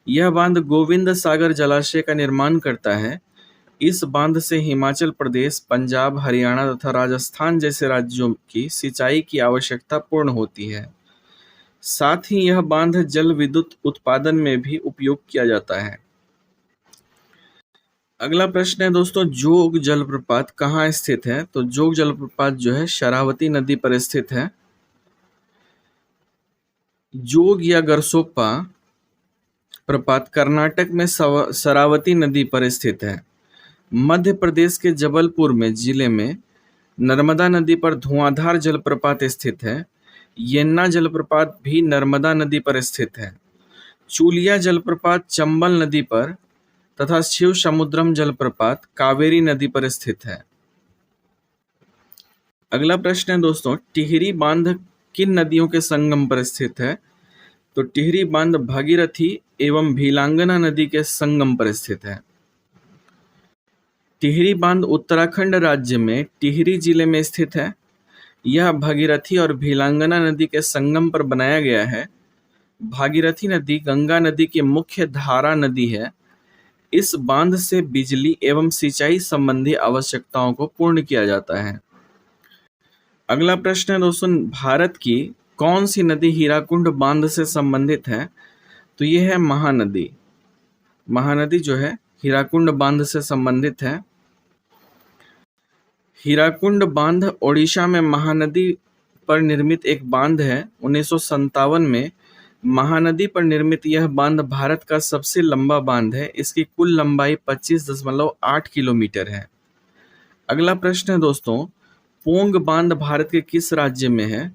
यह बांध गोविंद सागर जलाशय का निर्माण करता है। इस बांध से हिमाचल प्रदेश, पंजाब, हरियाणा तथा राजस्थान जैसे राज्यों की सिंचाई की आवश्यकता पूर्ण होती है। साथ ही यह बांध जल विद्युत उत्पादन में भी उपयोग किया जाता है। अगला प्रश्न है दोस्तों, जोग जलप्रपात कहाँ स्थित है? तो जोग जलप्रपात जो है शरावती नदी पर स्थित है। जोग या गरसोप्पा प्रपात कर्नाटक में शरावती नदी पर स्थित है। मध्य प्रदेश के जबलपुर में जिले में नर्मदा नदी पर धुआंधार जलप्रपात स्थित है। येन्ना जलप्रपात भी नर्मदा नदी पर स्थित है। चूलिया जलप्रपात चंबल नदी पर तथा शिव समुद्रम जलप्रपात कावेरी नदी पर स्थित है। अगला प्रश्न है दोस्तों, टिहरी बांध किन नदियों के संगम पर स्थित है? तो टिहरी बांध भागीरथी एवं भीलांगना नदी के संगम पर स्थित है। टिहरी बांध उत्तराखंड राज्य में टिहरी जिले में स्थित है। यह भागीरथी और भीलांगना नदी के संगम पर बनाया गया है। भागीरथी नदी गंगा नदी की मुख्य धारा नदी है। इस बांध से बिजली एवं सिंचाई संबंधी आवश्यकताओं को पूर्ण किया जाता है। अगला प्रश्न है दोस्तों, भारत की कौन सी नदी हीराकुंड बांध से संबंधित है? तो यह है महानदी। महानदी जो है हीराकुंड बांध से संबंधित है। हीराकुंड बांध ओडिशा में महानदी पर निर्मित एक बांध है। 1957 में महानदी पर निर्मित यह बांध भारत का सबसे लंबा बांध है। इसकी कुल लंबाई 25.8 किलोमीटर है। अगला प्रश्न है दोस्तों, पोंग बांध भारत के किस राज्य में है?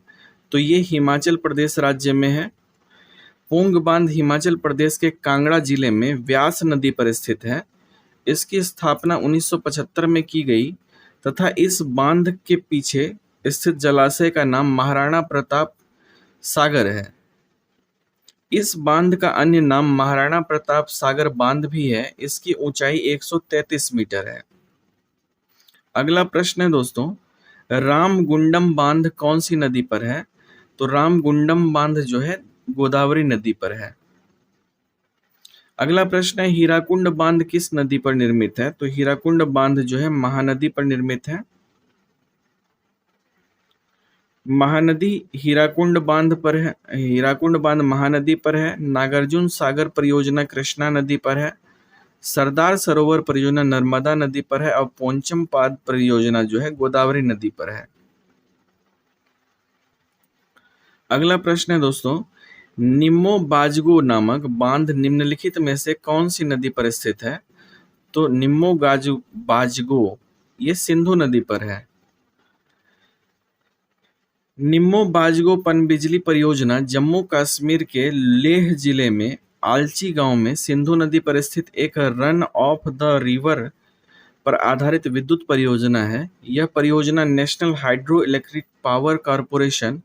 तो ये हिमाचल प्रदेश राज्य में है। पोंग बांध हिमाचल प्रदेश के कांगड़ा जिले में व्यास नदी पर स्थित है। इसकी स्थापना 1975 में की गई तथा इस बांध के पीछे स्थित जलाशय का नाम महाराणा प्रताप सागर है। इस बांध का अन्य नाम महाराणा प्रताप सागर बांध भी है। इसकी ऊंचाई 133 मीटर है। अगला प्रश्न है दोस्तों, रामगुंडम बांध कौन सी नदी पर है? तो रामगुंडम बांध जो है गोदावरी नदी पर है। अगला प्रश्न है, हीराकुंड बांध किस नदी पर निर्मित है? तो हीराकुंड बांध जो है महानदी पर निर्मित है। महानदी हीराकुंड बांध पर है। हीराकुंड बांध महानदी पर है। नागार्जुन सागर परियोजना कृष्णा नदी पर है। सरदार सरोवर परियोजना नर्मदा नदी पर है और पोंचमपाद परियोजना जो है गोदावरी नदी पर है। अगला प्रश्न है दोस्तों, निम्मो बाजगो नामक बांध निम्नलिखित में से कौन सी नदी पर स्थित है? तो निम्मो बाजगो ये सिंधु नदी पर है। निम्मो बाजगो पनबिजली परियोजना जम्मू कश्मीर के लेह जिले में आलची गांव में सिंधु नदी पर स्थित एक रन ऑफ द रिवर पर आधारित विद्युत परियोजना है। यह परियोजना national hydro electric power corporation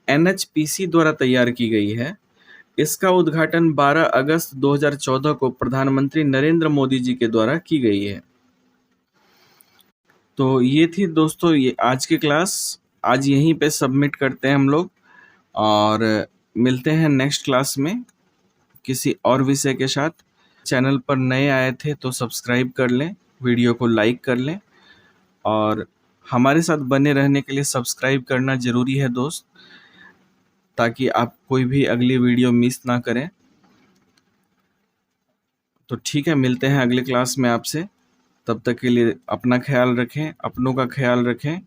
NHPC द्वारा तैयार की गई है। इसका उद्घाटन 12 अगस्त 2014 को प्रधानमंत्री नरेंद्र मोदी जी के द्वारा की गई है। तो ये थी दोस्तों ये आज की क्लास। आज यहीं पे सबमिट करते हैं हम लोग, और मिलते हैं नेक्स्ट क्लास में किसी और विषय के साथ। चैनल पर नए आए थे तो सब्सक्राइब कर लें, वीडियो को लाइक कर लें, और हमारे साथ बने रहने के लिए सब्सक्राइब करना ज़रूरी है दोस्त, ताकि आप कोई भी अगली वीडियो मिस ना करें। तो ठीक है, मिलते हैं अगले क्लास में आपसे। तब तक के लिए अपना ख्याल रखें, अपनों का ख्याल रखें।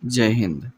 जय हिंद।